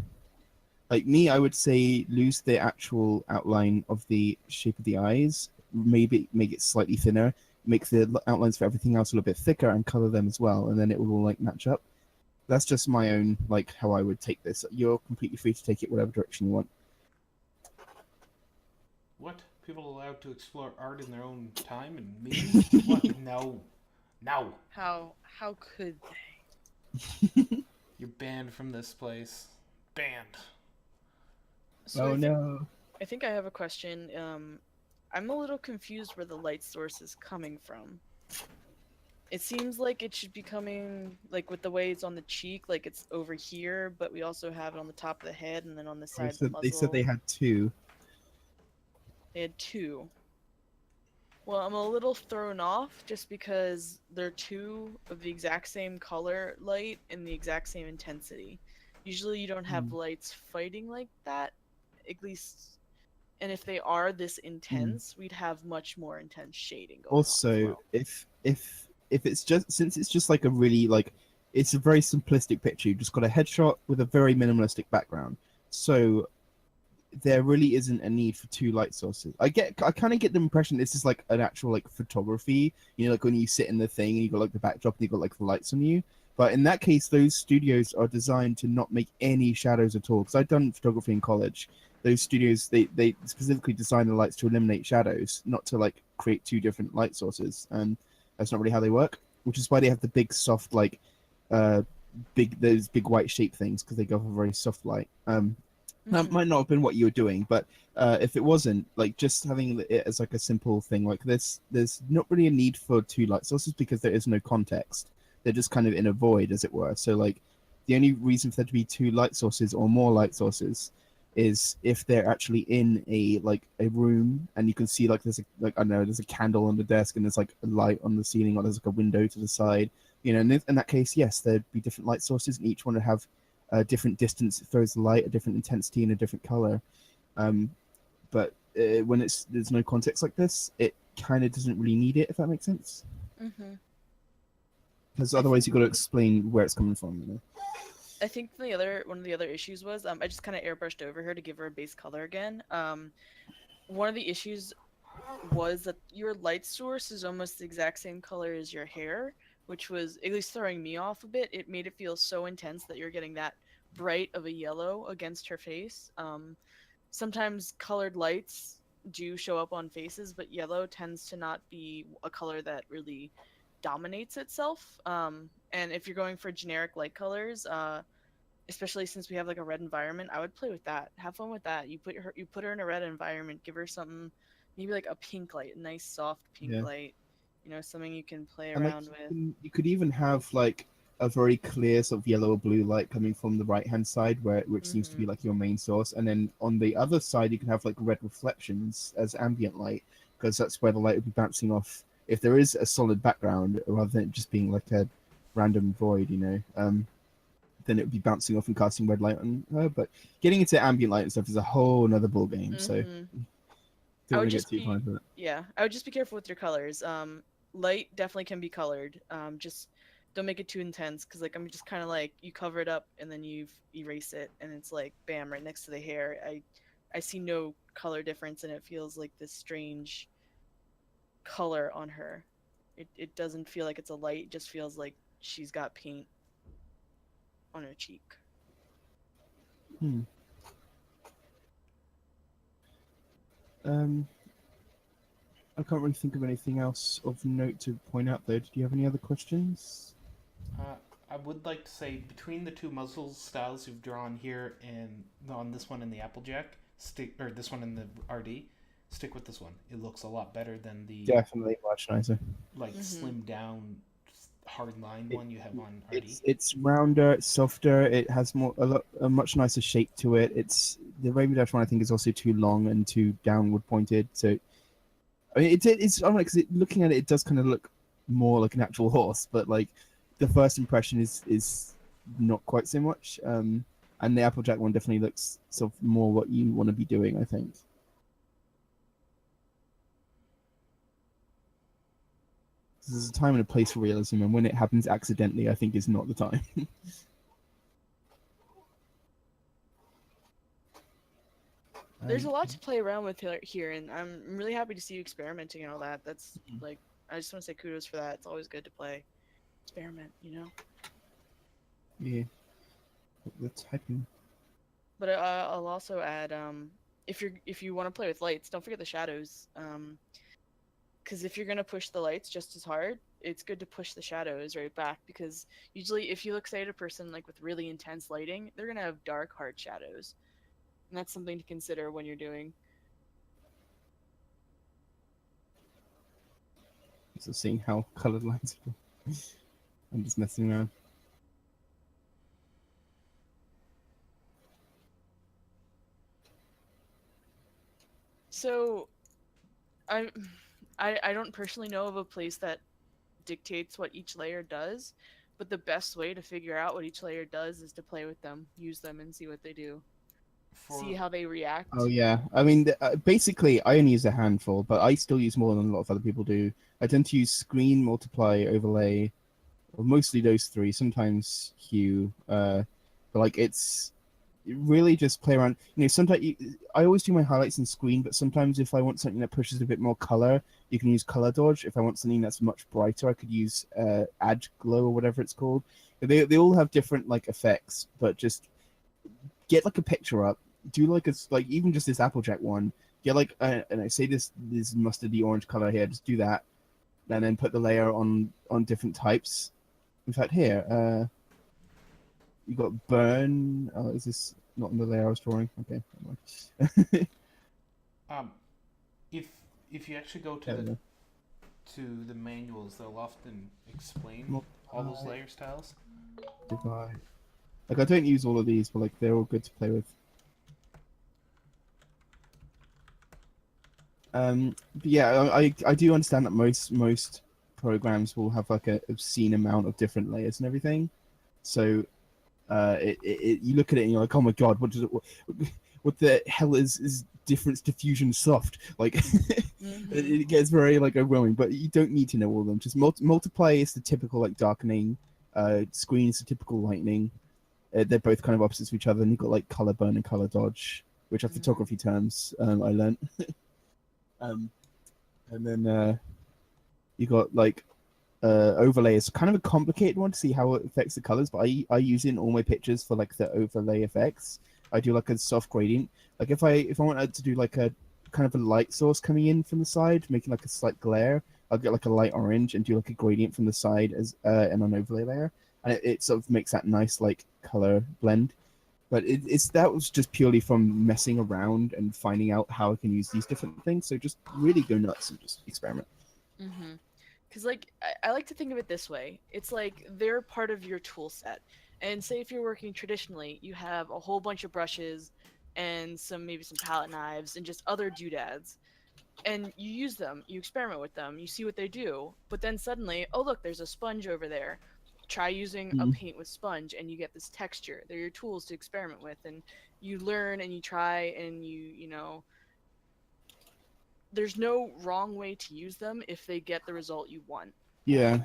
Like me, I would say lose the actual outline of the shape of the eyes, maybe make it slightly thinner, make the outlines for everything else a little bit thicker, and color them as well, and then it will all like match up. That's just my own, like, how I would take this. You're completely free to take it whatever direction you want. What? People allowed to explore art in their own time and means? What? No. How could they? You're banned from this place. Banned. So No. I think I have a question. I'm a little confused where the light source is coming from. It seems like it should be coming, like with the way it's on the cheek, like it's over here, but we also have it on the top of the head and then on the side of the muzzle. They said they had two. They had two. Well, I'm a little thrown off just because they're two of the exact same color light and the exact same intensity. Usually you don't have lights fighting like that, at least, and if they are this intense, we'd have much more intense shading going on as Also, well. if if it's just since it's just like a really like it's a very simplistic picture. You've just got a headshot with a very minimalistic background. So there really isn't a need for two light sources. I kind of get the impression this is like an actual like photography, you know, like when you sit in the thing and you got like the backdrop and you got like the lights on you. But in that case, those studios are designed to not make any shadows at all. Because I've done photography in college. Those studios they specifically design the lights to eliminate shadows, not to like create two different light sources. And that's not really how they work. Which is why they have the big soft like, those big white shape things because they go for very soft light. That might not have been what you were doing, but if it wasn't, like just having it as like a simple thing like this, there's not really a need for two light sources because there is no context. They're just kind of in a void, as it were. So like the only reason for there to be two light sources or more light sources is if they're actually in a room and you can see like there's a like I don't know there's a candle on the desk and there's like a light on the ceiling or there's like a window to the side. You know, in that case, yes, there'd be different light sources and each one would have a different distance it throws the light, a different intensity, and a different color. But when there's no context like this, it kind of doesn't really need it, if that makes sense. Because otherwise, you've got to explain where it's coming from. You know. I think one of the other issues was I just kind of airbrushed over her to give her a base color again. One of the issues was that your light source is almost the exact same color as your hair, which was at least throwing me off a bit. It made it feel so intense that you're getting that bright of a yellow against her face. Sometimes colored lights do show up on faces, but yellow tends to not be a color that really dominates itself. And if you're going for generic light colors, especially since we have like a red environment, I would play with that. Have fun with that. You put her in a red environment, give her something, maybe like a pink light, a nice soft pink light. You know, something you can play And around with. you could even have like a very clear sort of yellow or blue light coming from the right hand side which seems to be like your main source, and then on the other side you can have like red reflections as ambient light because that's where the light would be bouncing off if there is a solid background rather than it just being like a random void, you know. Then it would be bouncing off and casting red light on her. But getting into ambient light and stuff is a whole another ball game. So don't want to get too far into it. Yeah, I would just be careful with your colors. Light definitely can be colored. Just don't make it too intense because like I'm just kind of like you cover it up and then you erase it and it's like bam right next to the hair. I see no color difference and it feels like this strange color on her. It doesn't feel like it's a light. It just feels like she's got paint on her cheek. I can't really think of anything else of note to point out though. Did you have any other questions? I would like to say between the two muzzle styles you've drawn here and on this one in the Applejack, or this one in the RD, stick with this one. It looks a lot better than the definitely much nicer. Like slimmed down, hard line one you have on RD. It's rounder, it's softer. It has a much nicer shape to it. It's the Rainbow Dash one. I think is also too long and too downward pointed. So I mean, it's I don't know because looking at it, it does kind of look more like an actual horse, but like the first impression is not quite so much. And the Applejack one definitely looks sort of more what you want to be doing, I think. There's a time and a place for realism, and when it happens accidentally, I think is not the time. There's a lot to play around with here, and I'm really happy to see you experimenting and all that. That's like, I just want to say kudos for that. It's always good to experiment, you know. Yeah, the typing. But I'll also add, if you want to play with lights, don't forget the shadows. Because if you're gonna push the lights just as hard, it's good to push the shadows right back. Because usually, if you look say at a person like with really intense lighting, they're gonna have dark, hard shadows. And that's something to consider when you're doing. So seeing how colored lines are. I'm just messing around. So, I don't personally know of a place that dictates what each layer does, but the best way to figure out what each layer does is to play with them, use them, and see what they do. see how they react. Oh yeah, I mean, basically, I only use a handful, but I still use more than a lot of other people do. I tend to use screen, multiply, overlay, or mostly those three. Sometimes hue, but like it's really just play around. Sometimes I always do my highlights in screen, but sometimes if I want something that pushes a bit more color, you can use color dodge. If I want something that's much brighter, I could use add glow or whatever it's called. They all have different like effects, but just get like a picture up. Do like even just this Applejack one. Get like and I say this mustardy orange color here. Just do that, and then put the layer on different types. In fact, here you got burn. Oh, is this not in the layer I was drawing? Okay. If you actually go to the manuals, they'll often explain all those layer styles. Divide. Like I don't use all of these, but like they're all good to play with. But yeah, I do understand that most programs will have like a obscene amount of different layers and everything. So you look at it and you're like, oh my god, what the hell is difference diffusion soft? Like it gets very like overwhelming, but you don't need to know all of them. Just multiply is the typical like darkening, screen is the typical lightning. They're both kind of opposites of each other, and you've got like color burn and color dodge, which are photography terms I learned. And then you got like overlay is kind of a complicated one to see how it affects the colors, but I use it in all my pictures for like the overlay effects. I do like a soft gradient. Like if I wanted to do like a kind of a light source coming in from the side, making like a slight glare, I'll get like a light orange and do like a gradient from the side as and an overlay layer, and it sort of makes that nice like color blend. But that was just purely from messing around and finding out how I can use these different things. So just really go nuts and just experiment. Because like I like to think of it this way. It's like they're part of your tool set. And say if you're working traditionally, you have a whole bunch of brushes and maybe some palette knives and just other doodads. And you use them, you experiment with them, you see what they do. But then suddenly, oh look, there's a sponge over there. Try using a paint with sponge and you get this texture. They're your tools to experiment with, and you learn and you try and you know there's no wrong way to use them if they get the result you want. Yeah.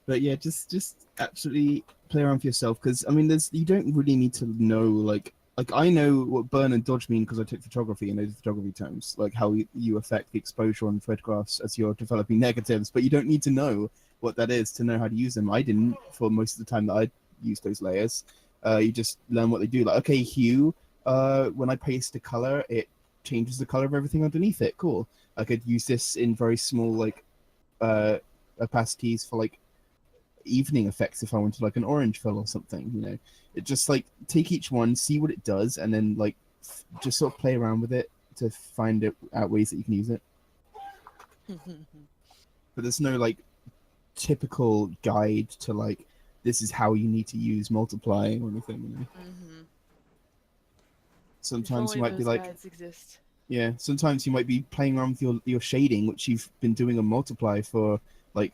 But yeah, just actually play around for yourself, because I mean, you don't really need to know like I know what burn and dodge mean because I took photography and those photography terms, like how you affect the exposure on photographs as you're developing negatives, but you don't need to know what that is to know how to use them. I didn't for most of the time that I used those layers. You just learn what they do. Like, okay, hue, when I paste a color, it changes the color of everything underneath it. Cool. I could use this in very small like opacities for like evening effects if I wanted like an orange fill or something. It just like take each one, see what it does, and then like just sort of play around with it to find out ways that you can use it. But there's no like typical guide to like this is how you need to use multiply or anything. Sometimes you might be like exist. Yeah, sometimes you might be playing around with your shading, which you've been doing on multiply for like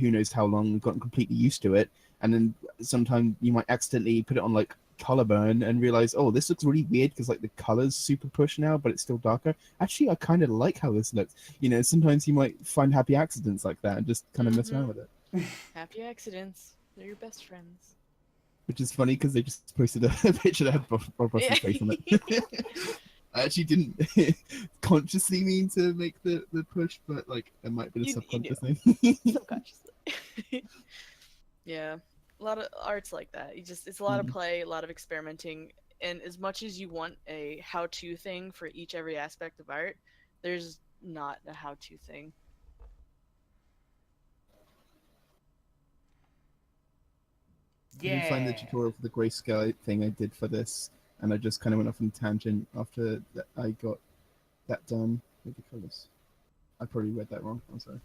who knows how long. You've gotten completely used to it, and then sometimes you might accidentally put it on like color burn and realize, oh, this looks really weird because like the color's super push now, but it's still darker. Actually, I kind of like how this looks. Sometimes you might find happy accidents like that and just kind of mess around with it. Happy accidents, they're your best friends. Which is funny because they just posted a picture that had Bob Ross's face on it. I actually didn't consciously mean to make the push, but like it might be a subconscious thing. Subconsciously. Yeah, a lot of art's like that. It's a lot of play, a lot of experimenting, and as much as you want a how-to thing for every aspect of art, there's not a how-to thing. Yeah. I didn't find the tutorial for the grayscale thing I did for this, and I just kind of went off on a tangent after I got that done with the colors. I probably read that wrong. I'm sorry.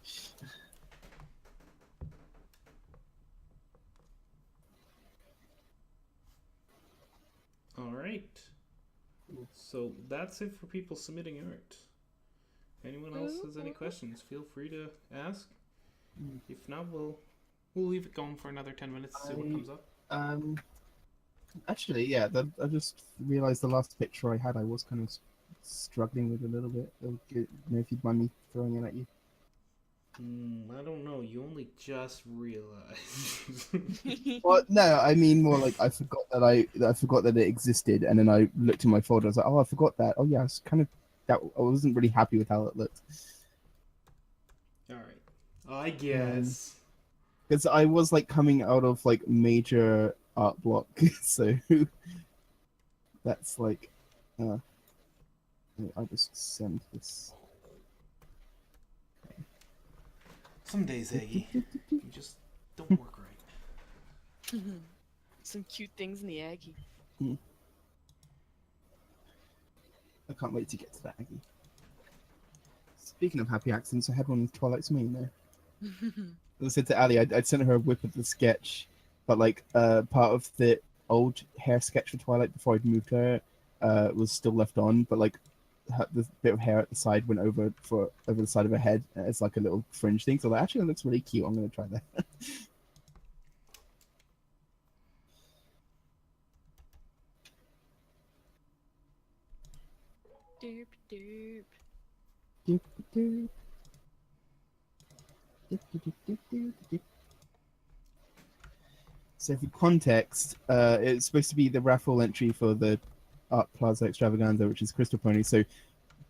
All right. So that's it for people submitting art. Anyone else has any questions, feel free to ask. If not, we'll leave it going for another 10 minutes to see what comes up. Um, actually, yeah, I just realized the last picture I had, I was kind of struggling with a little bit. If you'd mind me throwing it at you. I don't know. You only just realized. Well, no, I mean more like I forgot that I forgot that it existed, and then I looked in my folder. I was like, oh, I forgot that. Oh yeah, it's kind of that. I wasn't really happy with how it looked. All right. I guess. Because I was like coming out of like major art block, so that's like, I'll just send this. Some days, Aggie, you just don't work right. Some cute things in the Aggie. I can't wait to get to that, Aggie. Speaking of happy accidents, I had one with Twilight's Main there. I said to Ali, I'd sent her a whip of the sketch, but like part of the old hair sketch for Twilight before I'd moved her was still left on, but like the bit of hair at the side went over the side of her head as like a little fringe thing. So like, actually, that looks really cute. I'm gonna try that. Derp derp. Doop, doop. Doop, doop, doop, doop, doop. So for context, it's supposed to be the raffle entry for the Art Plaza Extravaganza, which is Crystal Pony. So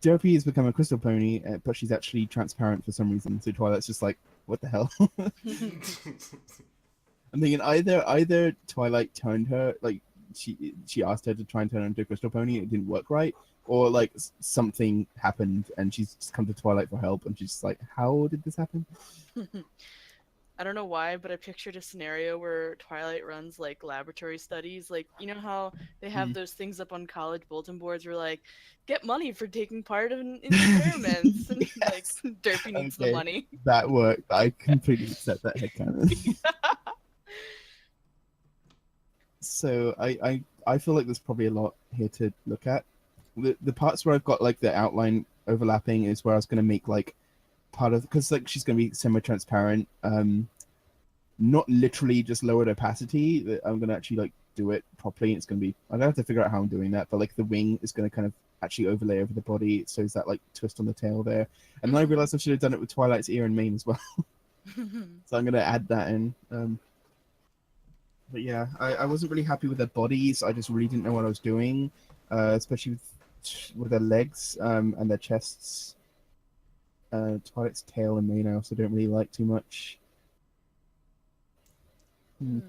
Derpy has become a Crystal Pony, but she's actually transparent for some reason. So Twilight's just like, what the hell? I'm thinking either Twilight turned her, like she asked her to try and turn her into a Crystal Pony, it didn't work right, or like something happened and she's just come to Twilight for help, and she's just like, how did this happen? I don't know why, but I pictured a scenario where Twilight runs like laboratory studies. Like, you know how they have those things up on college bulletin boards where like, get money for taking part in experiments, and like Derpy needs the money. That worked. I completely accept that headcanon. So I feel like there's probably a lot here to look at. The parts where I've got like the outline overlapping is where I was going to make like part of, because like she's going to be semi-transparent, not literally just lowered opacity. I'm going to actually like do it properly. It's going to be, I'm going to have to figure out how I'm doing that, but like the wing is going to kind of actually overlay over the body, so is that like twist on the tail there. And then I realized I should have done it with Twilight's ear and mane as well. So I'm going to add that in. But yeah, I wasn't really happy with their bodies. I just really didn't know what I was doing, especially with their legs and their chests. Twilight's tail and mane I also don't really like too much. Let's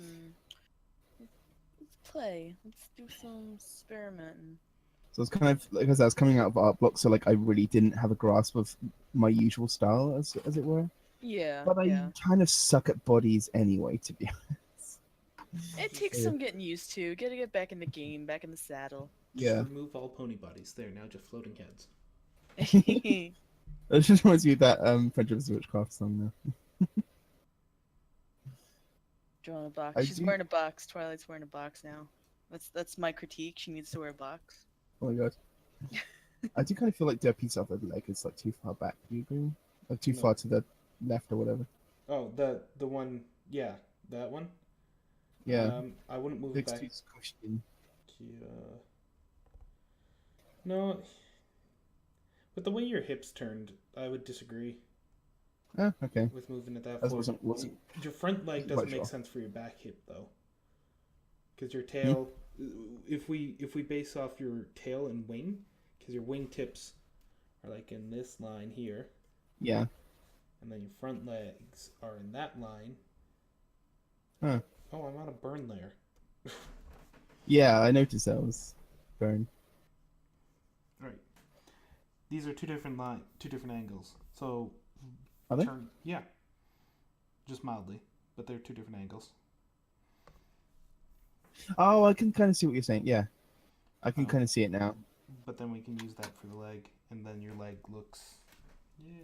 play. Let's do some experimenting. So it's kind of, because I was coming out of art block, so like I really didn't have a grasp of my usual style, as it were. Yeah. But I kind of suck at bodies anyway, to be honest. It takes some getting used to. Gotta get back in the game, back in the saddle. Yeah. Just remove all pony bodies. They're now just floating heads. It just reminds me of that Friendship is a Witchcraft song now. Drawing a box. She's wearing a box. Twilight's wearing a box now. That's my critique. She needs to wear a box. Oh my god. I do kind of feel like Derpy's other leg is like too far back. Do you agree? Like too far to the left or whatever. Oh, the one, yeah, that one. Yeah. I wouldn't move it back. Too squished in. No, but the way your hips turned, I would disagree. Oh, okay. With moving it that That far. wasn't Your front leg doesn't make sense for your back hip though, because your tail. If we base off your tail and wing, because your wing tips are like in this line here. Yeah. And then your front legs are in that line. Huh. Oh, I'm on a burn layer. Yeah, I noticed that was burn. Right. These are two different angles. So. Are they? Yeah. Just mildly, but they're two different angles. Oh, I can kind of see what you're saying. Yeah, I can kind of see it now. But then we can use that for the leg, and then your leg looks. Yeah.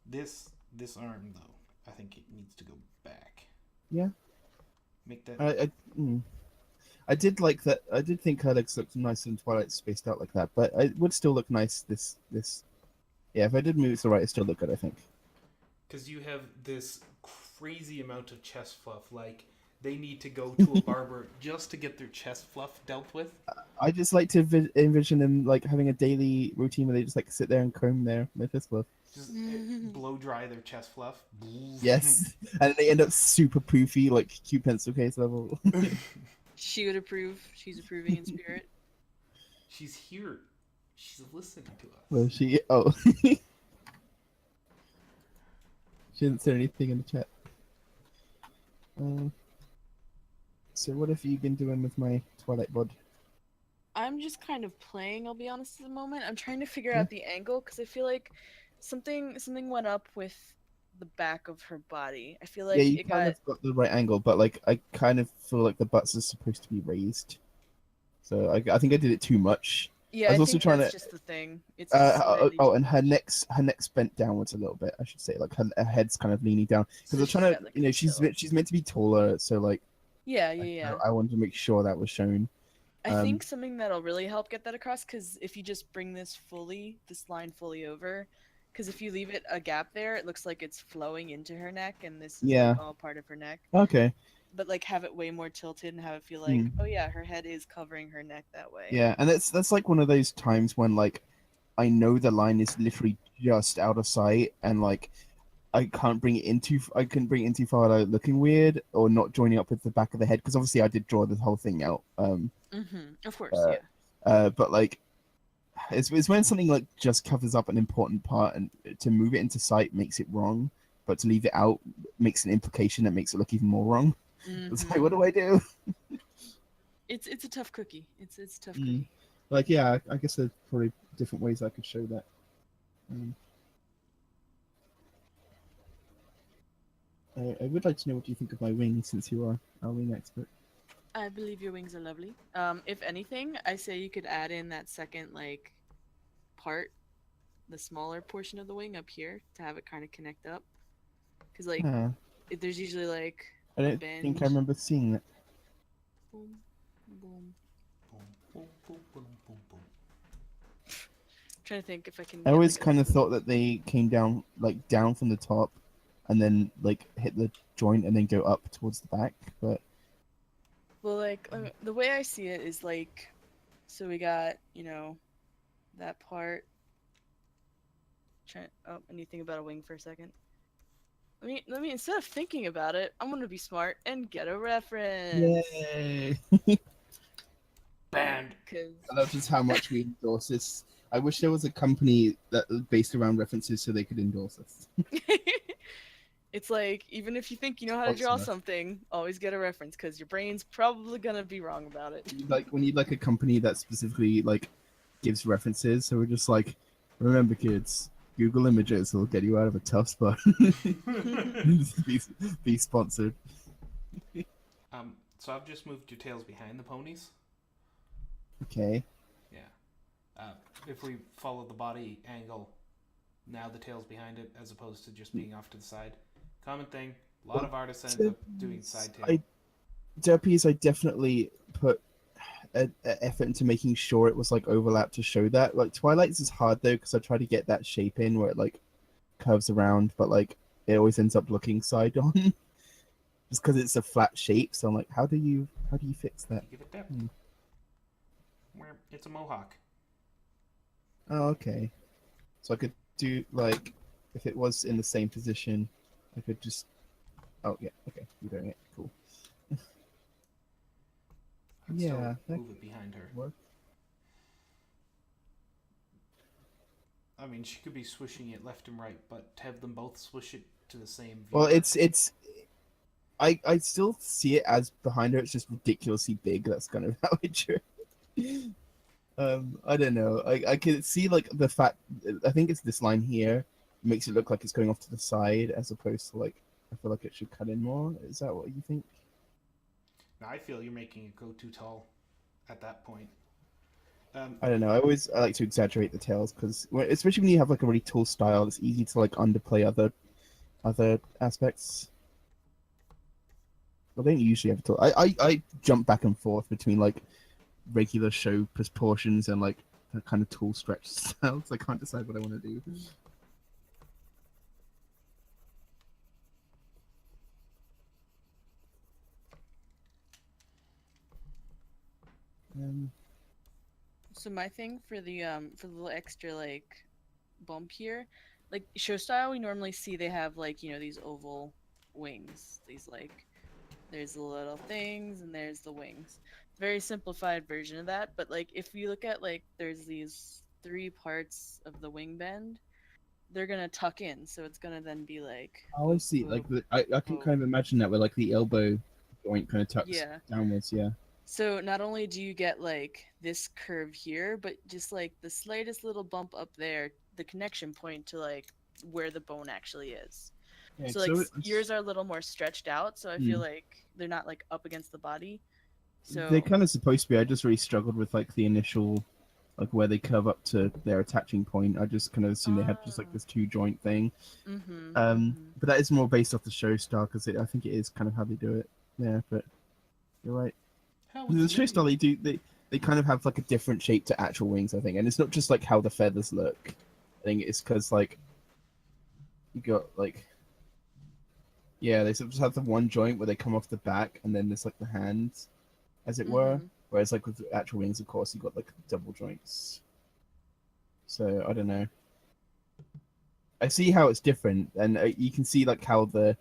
This arm though, I think it needs to go back. Yeah. Make that. I did like that. I did think her legs looked nice and Twilight spaced out like that, but it would still look nice. This. Yeah, if I did move it to the right, it still look good, I think. because you have this crazy amount of chest fluff. Like they need to go to a barber just to get their chest fluff dealt with. I just like to envision them like having a daily routine where they just like sit there and comb their fist fluff. Just blow dry their chest fluff. Yes, and they end up super poofy, like cute pencil case level. She would approve. She's approving in spirit. She's here. She's listening to us. Well, she she didn't say anything in the chat. So what have you been doing with my Twilight bod? I'm just kind of playing, I'll be honest at the moment. I'm trying to figure out the angle because I feel like something went up with the back of her body. I feel like Yeah, you it kind of got the right angle, but like I kind of feel like the butts are supposed to be raised. So I think I did it too much. Yeah, I was I also think trying that's to. just the thing. It's slightly And her neck's bent downwards a little bit. I should say, like her head's kind of leaning down because So I was she's trying got, to, like, you a know, tilt. she's meant to be taller, so like Yeah. I wanted to make sure that was shown. I think something that'll really help get that across, because if you just bring this line fully over, because if you leave it a gap there, it looks like it's flowing into her neck, and this is Yeah. like all part of her neck. Okay. But like have it way more tilted and have it feel like, oh yeah, her head is covering her neck that way. Yeah, and that's like one of those times when like I know the line is literally just out of sight, and like I couldn't bring it in too far without looking weird or not joining up with the back of the head, because obviously I did draw the whole thing out. Of course, But like it's when something like just covers up an important part, and to move it into sight makes it wrong, but to leave it out makes an implication that makes it look even more wrong. It's like, what do I do? It's a tough cookie. It's a tough cookie. Like, yeah, I guess there's probably different ways I could show that. I would like to know what you think of my wings, since you are our wing expert. I believe your wings are lovely. If anything, I say you could add in that second like part, the smaller portion of the wing up here, to have it kind of connect up. Because like there's usually like I don't think I remember seeing that. Boom, boom. Boom, boom, boom, boom, boom. Trying to think if I can. I always kind of thought that they came down from the top, and then like hit the joint and then go up towards the back. But well, like the way I see it is like, so we got that part. I need to think about a wing for a second. Let me instead of thinking about it, I'm gonna be smart and get a reference. yay! Banned. I love just how much we endorse this. I wish there was a company that based around references so they could endorse us. It's like, even if you think you know how to draw something, always get a reference, because your brain's probably gonna be wrong about it. Like, we need like a company that specifically like gives references. So we're just like, remember, kids, Google Images will get you out of a tough spot. be sponsored. So I've just moved your tails behind the ponies. Okay. Yeah. If we follow the body angle, now the tail's behind it, as opposed to just being off to the side. Common thing. A lot of artists end up doing side tail. Derpies, I definitely put an effort into making sure it was like overlap to show that. Like Twilight's is hard though, because I try to get that shape in where it like curves around, but like it always ends up looking side on, just because it's a flat shape. So I'm like, how do you fix that? You give it depth. It's a mohawk. Oh, okay. So I could do like, if it was in the same position, I could just. Oh yeah, okay, you're doing it. Cool. I'd Yeah, still move it behind her. Work. I mean, she could be swishing it left and right, but to have them both swish it to the same view. Well, I still see it as behind her. It's just ridiculously big. That's kind of how I drew it. I don't know. I can see like the fact. I think it's this line here makes it look like it's going off to the side, as opposed to like I feel like it should cut in more. Is that what you think? Now I feel you're making it go too tall at that point. I don't know. I like to exaggerate the tails, because especially when you have like a really tall style, it's easy to like underplay other aspects. I don't usually have to. I jump back and forth between like regular show proportions and like the kind of tall stretch styles. I can't decide what I want to do. So my thing for the little extra like bump here, like show style, we normally see they have like these oval wings. These like there's the little things and there's the wings. Very simplified version of that, but like if you look at like there's these three parts of the wing bend, they're gonna tuck in, so it's gonna then be like Oh, I boop see. boop I can boop. kind of imagine that where like the elbow joint kind of tucks Yeah. downwards. Yeah. So not only do you get like this curve here, but just like the slightest little bump up there, the connection point to like where the bone actually is. Yeah. So like So yours are a little more stretched out, so I feel like they're not like up against the body. they're So kind of supposed to be. I just really struggled with like the initial, like where they curve up to their attaching point. I just kind of assumed they had just like ah, this two joint thing. mhm, mhm. But that is more based off the show star because I think it is kind of how they do it. Yeah, but you're right. How was The show Lydia? star they kind of have like a different shape to actual wings. I think, and it's not just like how the feathers look. I think it's because like you got like yeah, they sort of just have the one joint where they come off the back, and then there's like the hands, as it were. Mhm. Whereas like with the actual wings, of course, you got like double joints. So I don't know. I see how it's different, and you can see like the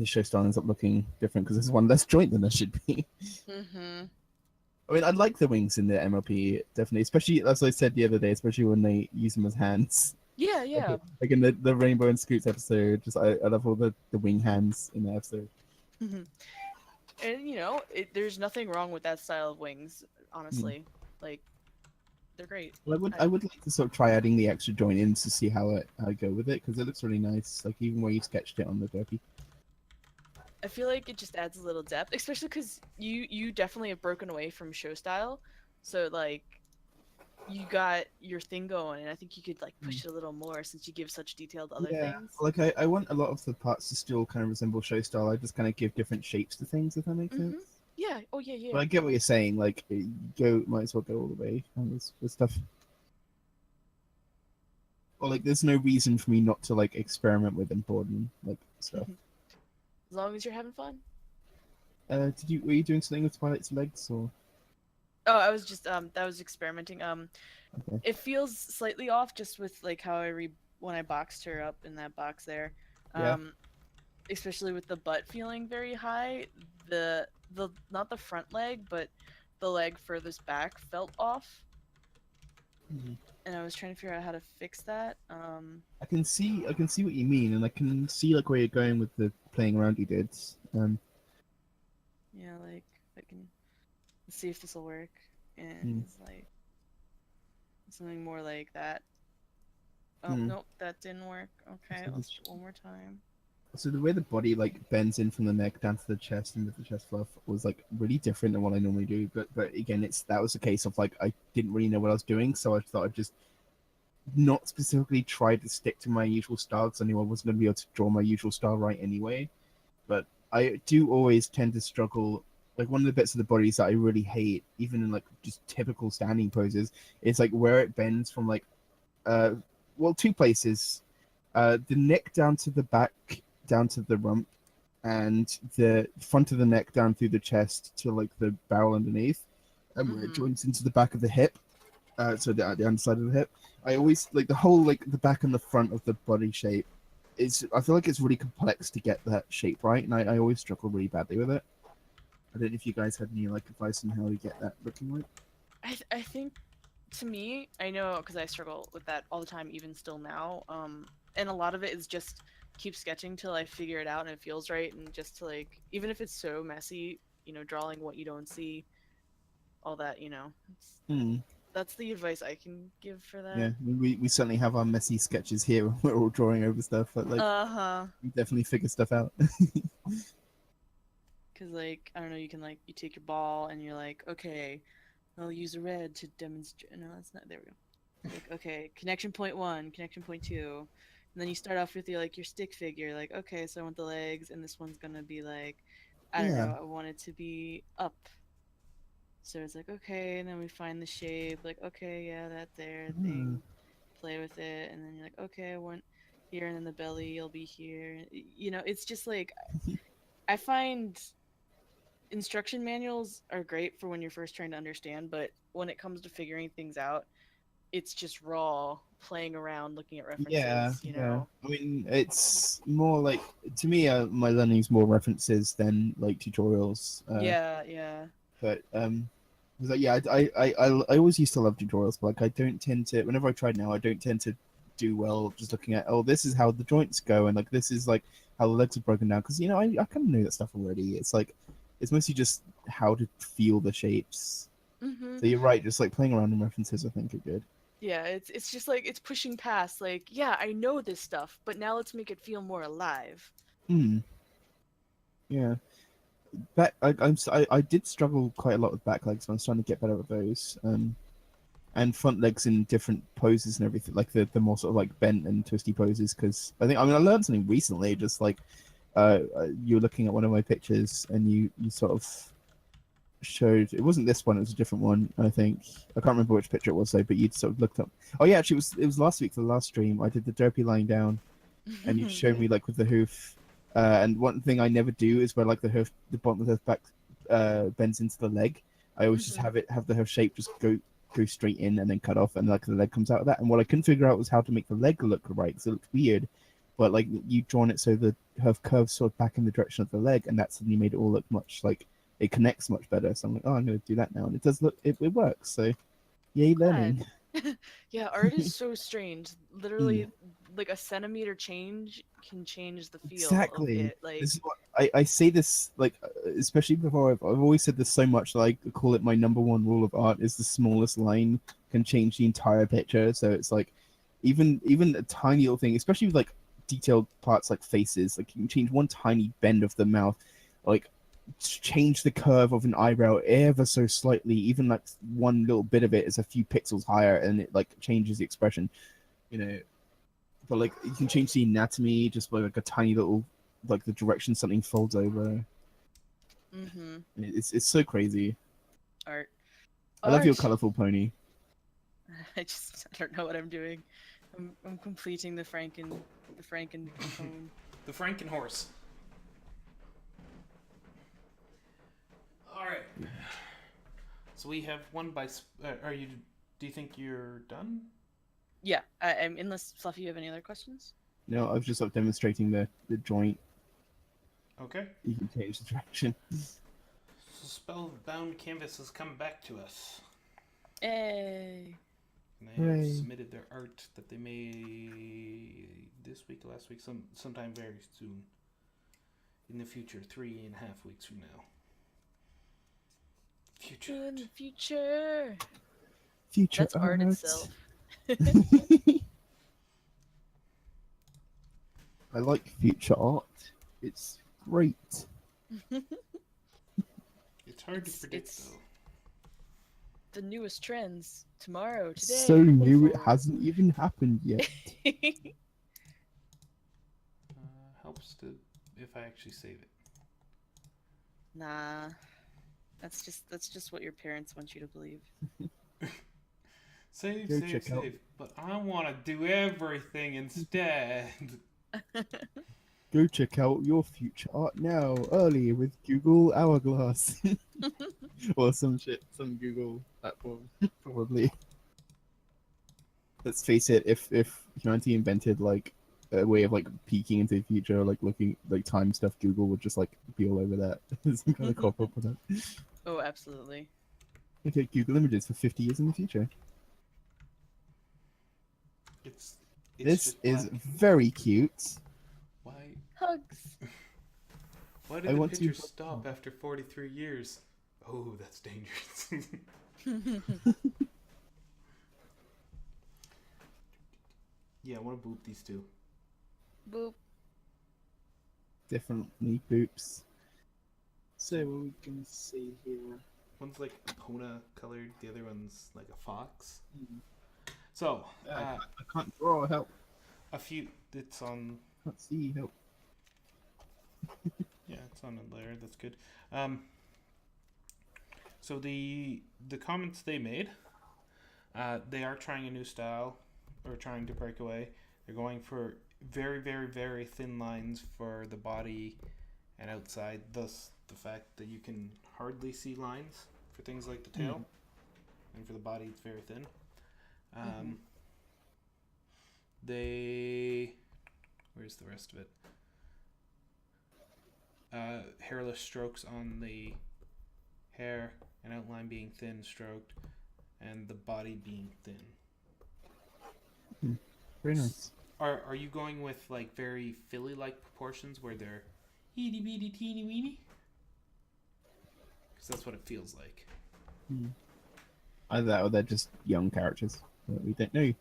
show style ends up looking different because there's one less joint than there should be. Mhm. I mean, I like the wings in the MLP definitely, especially as I said the other day, especially when they use them as hands. Yeah, yeah. Like in the Rainbow and Scoots episode, just I love all the wing hands in that episode. Mhm. And there's nothing wrong with that style of wings, Hmm. honestly. Like they're great. Well, I would like to sort of try adding the extra joint in to see how I go with it because it looks really nice. Like even where you sketched it on the derpy. I feel like it just adds a little depth, especially because you definitely have broken away from show style, so like you got your thing going, and I think you could like push it a little more since you give such detailed other Yeah, things. like I want a lot of the parts to still kind of resemble show style. I just kind of give different shapes to things, if that makes sense. Mhm. Yeah. Oh yeah, But yeah. I get what you're saying. Like, might as well go all the way on this stuff. Or like, there's no reason for me not to like experiment with important like stuff. As long as you're having fun. Were you doing something with Twilight's legs or? Oh, I was just that was experimenting. Okay. It feels slightly off just with like how when I boxed her up in that box there. Yeah. Um, especially with the butt feeling very high. The not the front leg, but the leg furthest back felt off, Mhm. and I was trying to figure out how to fix that. I can see what you mean, and I can see like where you're going with the playing around you did. Yeah, like if I can see if this will work, and Hmm. it's like something more like that. Oh Hmm. nope, that didn't work. Okay, So let's this do it one more time. So the way the body like bends in from the neck down to the chest and with the chest fluff was like really different than what I normally do. But again, that was a case of like I didn't really know what I was doing, so I thought I'd just not specifically try to stick to my usual style because I knew I wasn't going to be able to draw my usual style right anyway. But I do always tend to struggle. Like one of the bits of the bodies that I really hate, even in like just typical standing poses, is like where it bends from like uh two places. The neck down to the back, down to the rump, and the front of the neck down through the chest to like the barrel underneath, and where it Mm-hmm. joins into the back of the hip. So the underside of the hip. I always like the whole like the back and the front of the body shape. I feel like it's really complex to get that shape right, and I always struggle really badly with it. I don't know if you guys had any like advice on how to get that looking right. I think to me, I know because I struggle with that all the time, even still now. And a lot of it is just keep sketching till I figure it out and it feels right, and just to like, even if it's so messy, drawing what you don't see, all that, Hmm. that's the advice I can give for Yeah, that. we certainly have our messy sketches here. We're all drawing over stuff, but like Uh huh. we definitely figure stuff out. Because like I don't know, you can like you take your ball and you're like, okay, I'll use a red to demonstrate. No, that's not. There we go. Like okay, connection point one, connection point two, and then you start off with your stick figure. Like okay, so I want the legs, and this one's gonna be like, I don't Yeah. know, I want it to be up. So it's like okay, and then we find the shape. Like okay, yeah, that there Hmm. thing. Play with it, and then you're like okay, I want here, and then the belly, you'll be here. It's just like I find instruction manuals are great for when you're first trying to understand, but when it comes to figuring things out, it's just raw playing around, looking at Yeah, references, you yeah. know. I mean, it's more like to me, my learning's more references than like tutorials. Yeah, yeah. But 'cause, like, yeah, I always used to love tutorials, but like I don't tend to. Whenever I try now, I don't tend to do well just looking at, oh, this is how the joints go, and like this is like how the legs are broken down, because I kind of know that stuff already. It's like it's mostly just how to feel the shapes. Mhm. So you're right, just like playing around in references, I think are good. Yeah, it's just like it's pushing past like, yeah, I know this stuff, but now let's make it feel more alive. Hmm. Yeah. I did struggle quite a lot with back legs, and I was trying to get better at those. And front legs in different poses and everything, like the more sort of like bent and twisty poses. Because I learned something recently. Just like you were looking at one of my pictures, and you sort of showed it wasn't this one, it was a different one. I think I can't remember which picture it was though. But you'd sort of looked up. Oh yeah, actually it was last week for the last stream. I did the derpy lying down, and you showed me like with the hoof. And one thing I never do is where like the bottom of the hoof back bends into the leg. I always just Mhm. have the hoof shape just go straight in and then cut off, and like the leg comes out of that. And what I couldn't figure out was how to make the leg look right, because it looked weird. But like you drawn it so the hoof curves sort of back in the direction of the leg, and that suddenly made it all look much like it connects much better. So I'm like, oh, I'm going to do that now, and it does look it works. So yay, Glad. learning. Yeah, art is so strange. Mm. Literally, like a centimeter change can change the feel of Exactly. it. Like, This is what I say this like especially before I've always said this so much that I call it my number one rule of art is the smallest line can change the entire picture. So it's like even a tiny little thing, especially with like detailed parts like faces, like you can change one tiny bend of the mouth, like change the curve of an eyebrow ever so slightly, even like one little bit of it is a few pixels higher, and it like changes the expression, you know. But like you can change the anatomy just by like a tiny little like the direction something folds over. mm-hmm. It's so crazy. Art. I love your Art. colorful pony. I don't know what I'm doing. I'm completing the Franken cone. The Frankenhorse. All right. So we have one by. Are you? Do you think you're done? Yeah, unless Fluffy, you have any other questions? No, I was just like demonstrating the joint. Okay. You can change the direction. So Spellbound Canvas has come back to us. Hey. And they have Hooray. submitted their art that they made this week, last week, sometime very soon. In the future, 3.5 weeks from now. Future. In the future. Future That's art itself. I like future art. It's great. It's hard to predict, It's though. the newest trends tomorrow, today. So new it before. hasn't even happened yet. Helps to if I actually save it. Nah. That's just what your parents want you to believe. Save, Go save, check out. save. But I want to do everything instead. Go check out your future art now, early with Google Hourglass. Or some shit, some Google platform, probably. Let's face it, if humanity invented like a way of like peeking into the future, like looking like time stuff, Google would just like be all over that. Some kind of cop up with that. Oh, absolutely. Okay, Google Images for 50 years in the future. It's This just is black. very cute. Why? Hugs. Why did I the want to- picture stop after 43 years? Oh, that's dangerous. Yeah, I want to boop these two. Boop. Definitely boops. So what we can see here. One's like Epona colored, the other one's like a fox. Hmm. So, I can't draw, help. a few. It's on. Can't see, help. Yeah, it's on a layer. That's good. So the comments they made, they are trying a new style, or trying to break away. They're going for very, very, very thin lines for the body and outside, thus the fact that you can hardly see lines for things like the tail, and for the body, it's very thin. Where's the rest of it? Hairless strokes on the hair, and outline being thin stroked, and the body being thin. Very nice. Are you going with like very Philly-like proportions where they're itty bitty teeny weeny? Because that's what it feels like. Either that or they're just young characters that we don't know.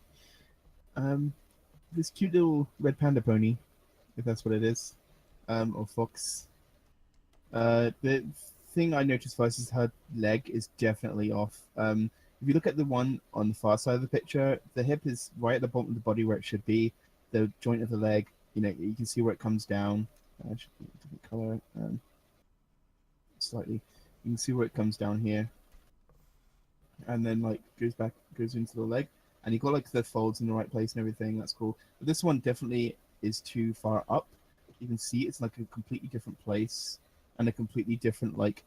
This cute little red panda pony, if that's what it is, or fox. The thing I noticed first is her leg is definitely off. If you look at the one on the far side of the picture, the hip is right at the bottom of the body where it should be. The joint of the leg, you can see where it comes down. Should be a different color, slightly. You can see where it comes down here, and then like goes into the leg, and you got like the folds in the right place and everything. That's cool. But this one definitely is too far up. You can see it's like a completely different place and a completely different like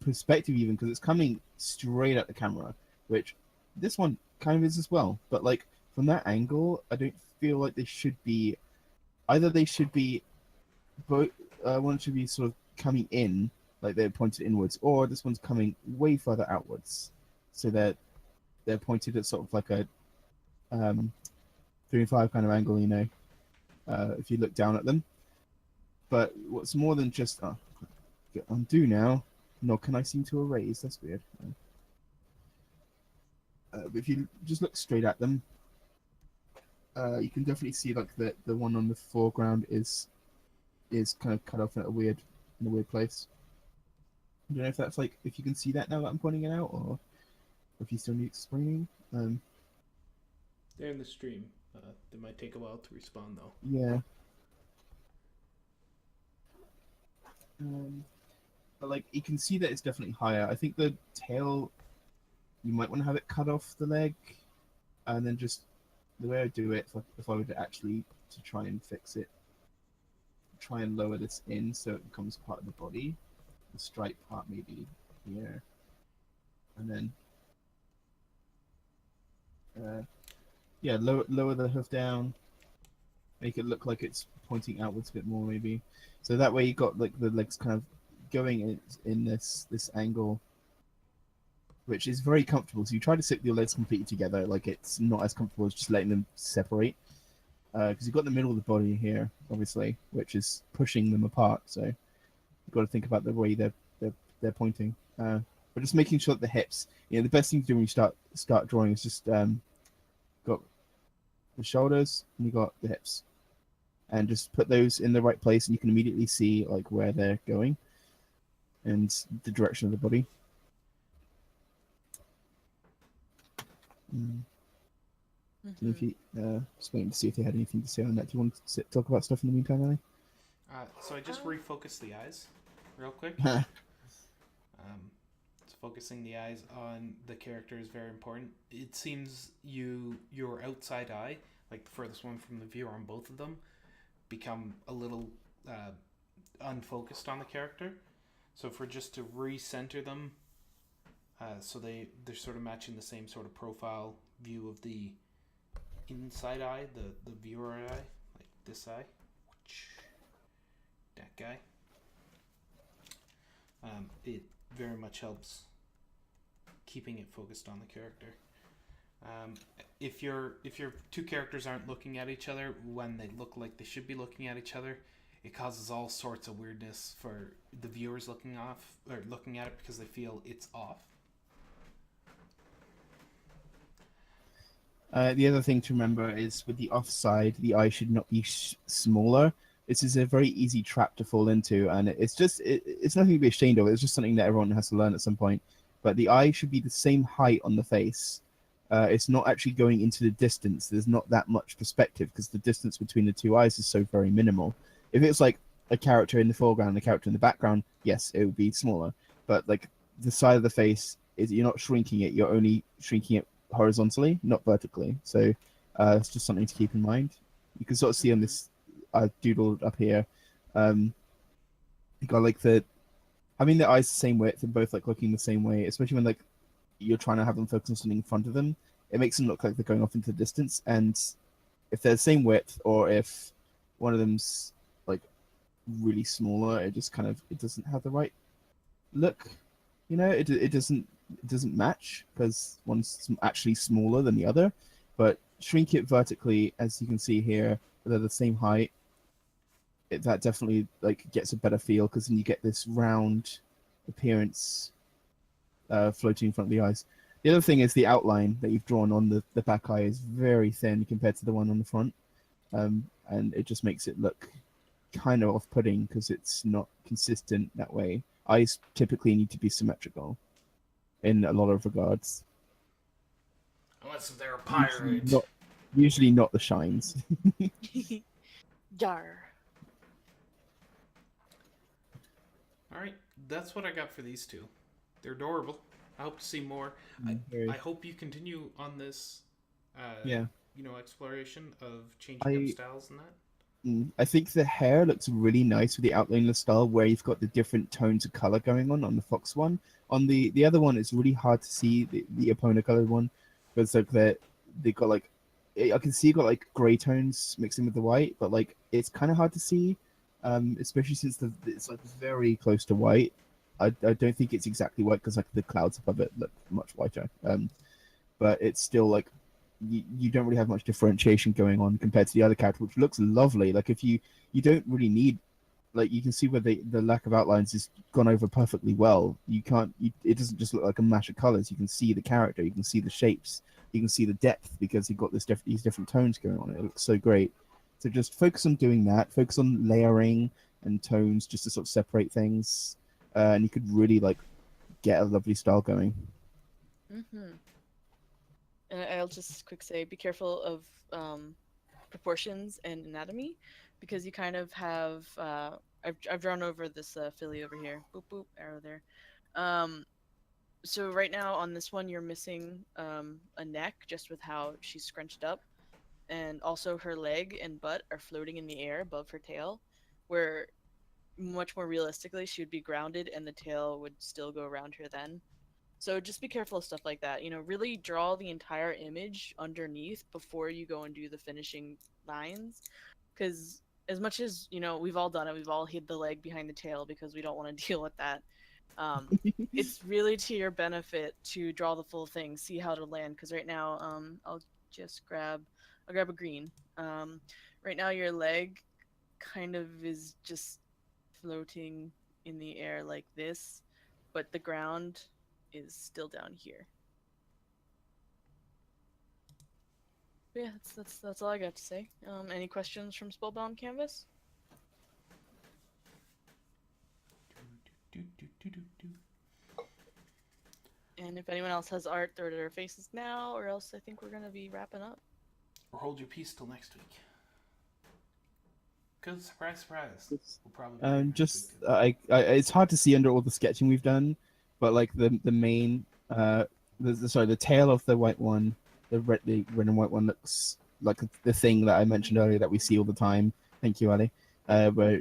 perspective, even because it's coming straight at the camera, which this one kind of is as well. But like from that angle, I don't feel like they should be. Either they should be, both one should be sort of coming in, like they're pointed inwards, or this one's coming way further outwards, so that they're pointed at sort of like a 3-5 kind of angle, if you look down at them. But what's more than just undo now? No, can I seem to erase? That's weird. But if you just look straight at them, you can definitely see like the one on the foreground is kind of cut off in a weird place. I don't know if that's like if you can see that now that I'm pointing it out, or if you still need explaining. They're in the stream. They might take a while to respond though. Yeah. But like you can see that it's definitely higher. I think the tail, you might want to have it cut off the leg, and then just the way I do it, if I were to actually to try and fix it, try and lower this in so it becomes part of the body. The stripe part maybe here, and then lower the hoof down, make it look like it's pointing outwards a bit more maybe. So that way you got like the legs kind of going in this angle, which is very comfortable. So you try to sit your legs completely together, like it's not as comfortable as just letting them separate, because you've got the middle of the body here, obviously, which is pushing them apart. So you've got to think about the way they're pointing. But just making sure that the hips, the best thing to do when you start drawing is just got the shoulders and you got the hips, and just put those in the right place, and you can immediately see like where they're going and the direction of the body. If you just waiting to see if they had anything to say on that. Do you want to talk about stuff in the meantime, Ellie? So I just refocused the eyes real quick. Focusing the eyes on the character is very important. It seems your outside eye, like the furthest one from the viewer on both of them, become a little unfocused on the character. So if we're just to recenter them, so they're sort of matching the same sort of profile view of the inside eye, the viewer eye, like this eye, that guy. It very much helps keeping it focused on the character. If your two characters aren't looking at each other when they look like they should be looking at each other, it causes all sorts of weirdness for the viewers looking at it because they feel it's off. The other thing to remember is with the offside, the eye should not be smaller. This is a very easy trap to fall into, and it's nothing to be ashamed of. It's just something that everyone has to learn at some point. But the eye should be the same height on the face. It's not actually going into the distance. There's not that much perspective because the distance between the two eyes is so very minimal. If it's like a character in the foreground and a character in the background, yes, it would be smaller. But like the side of the face, you're not shrinking it. You're only shrinking it horizontally, not vertically. So it's just something to keep in mind. You can sort of see on this doodle up here. You got like having the eyes the same width and both like looking the same way, especially when like you're trying to have them focus on something in front of them, it makes them look like they're going off into the distance. And if they're the same width, or if one of them's like really smaller, it just kind of it doesn't have the right look. You know, it doesn't match because one's actually smaller than the other. But shrink it vertically, as you can see here, they're the same height. That definitely like gets a better feel because then you get this round appearance floating in front of the eyes. The other thing is the outline that you've drawn on the back eye is very thin compared to the one on the front, and it just makes it look kind of off-putting because it's not consistent that way. Eyes typically need to be symmetrical in a lot of regards. Unless they're a Usually pirate. not, usually not the shines. Yar. Alright, that's what I got for these two. They're adorable. I hope to see more. I hope you continue on this Yeah. exploration of changing up styles and that. I think the hair looks really nice with the outline of the skull, where you've got the different tones of color going on the fox one. On the other one, it's really hard to see the Epona colored one because like they got like I can see you got like gray tones mixed in with the white, but like it's kind of hard to see, especially since it's like very close to white. I don't think it's exactly white because like the clouds above it look much whiter. But it's still like you don't really have much differentiation going on compared to the other character, which looks lovely. Like if you don't really need, like you can see where the lack of outlines is gone over perfectly well. It doesn't just look like a mash of colors. You can see the character, you can see the shapes, you can see the depth because you've got these different tones going on. It looks so great. So just focus on doing that. Focus on layering and tones just to sort of separate things, and you could really like get a lovely style going. Mm-hmm. And I'll just quick say, be careful of proportions and anatomy, because you kind of have. I've drawn over this filly over here. Boop boop, arrow there. So right now on this one, you're missing a neck just with how she's scrunched up, and also her leg and butt are floating in the air above her tail, where much more realistically she would be grounded and the tail would still go around her then. So just be careful of stuff like that. Really draw the entire image underneath before you go and do the finishing lines. Because as much as, we've all done it, we've all hid the leg behind the tail because we don't want to deal with that. It's really to your benefit to draw the full thing, see how to land. Because right now, I'll grab a green. Right now your leg kind of is just floating in the air like this, but the ground is still down here. But yeah, that's all I got to say. Any questions from Spellbound Canvas? And if anyone else has art, throw it at our faces now, or else I think we're gonna be wrapping up. Or hold your peace till next week. Because surprise, surprise. We'll probably It's hard to see under all the sketching we've done, but like the main the tail of the white one, the red and white one looks like the thing that I mentioned earlier that we see all the time. Thank you, Ali. Where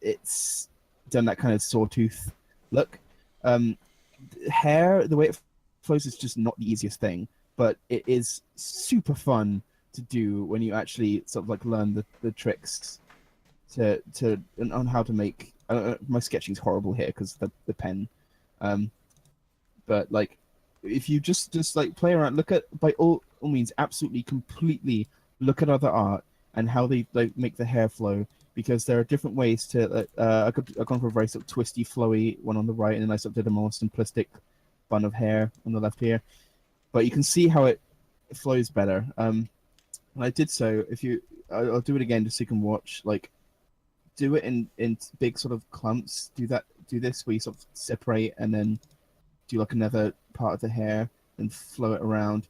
it's done that kind of sawtooth look. Hair, the way it flows is just not the easiest thing, but it is super fun to do when you actually sort of like learn the tricks on how to make. My sketching's horrible here because the pen, but like if you just like play around, look at by all means, absolutely completely look at other art and how they like make the hair flow, because there are different ways to. I've gone for a very sort of twisty, flowy one on the right, and then I sort of did a more simplistic bun of hair on the left here, but you can see how it flows better. And I did so. I'll do it again just so you can watch. Like, do it in big sort of clumps. Do this where you sort of separate and then do like another part of the hair and flow it around.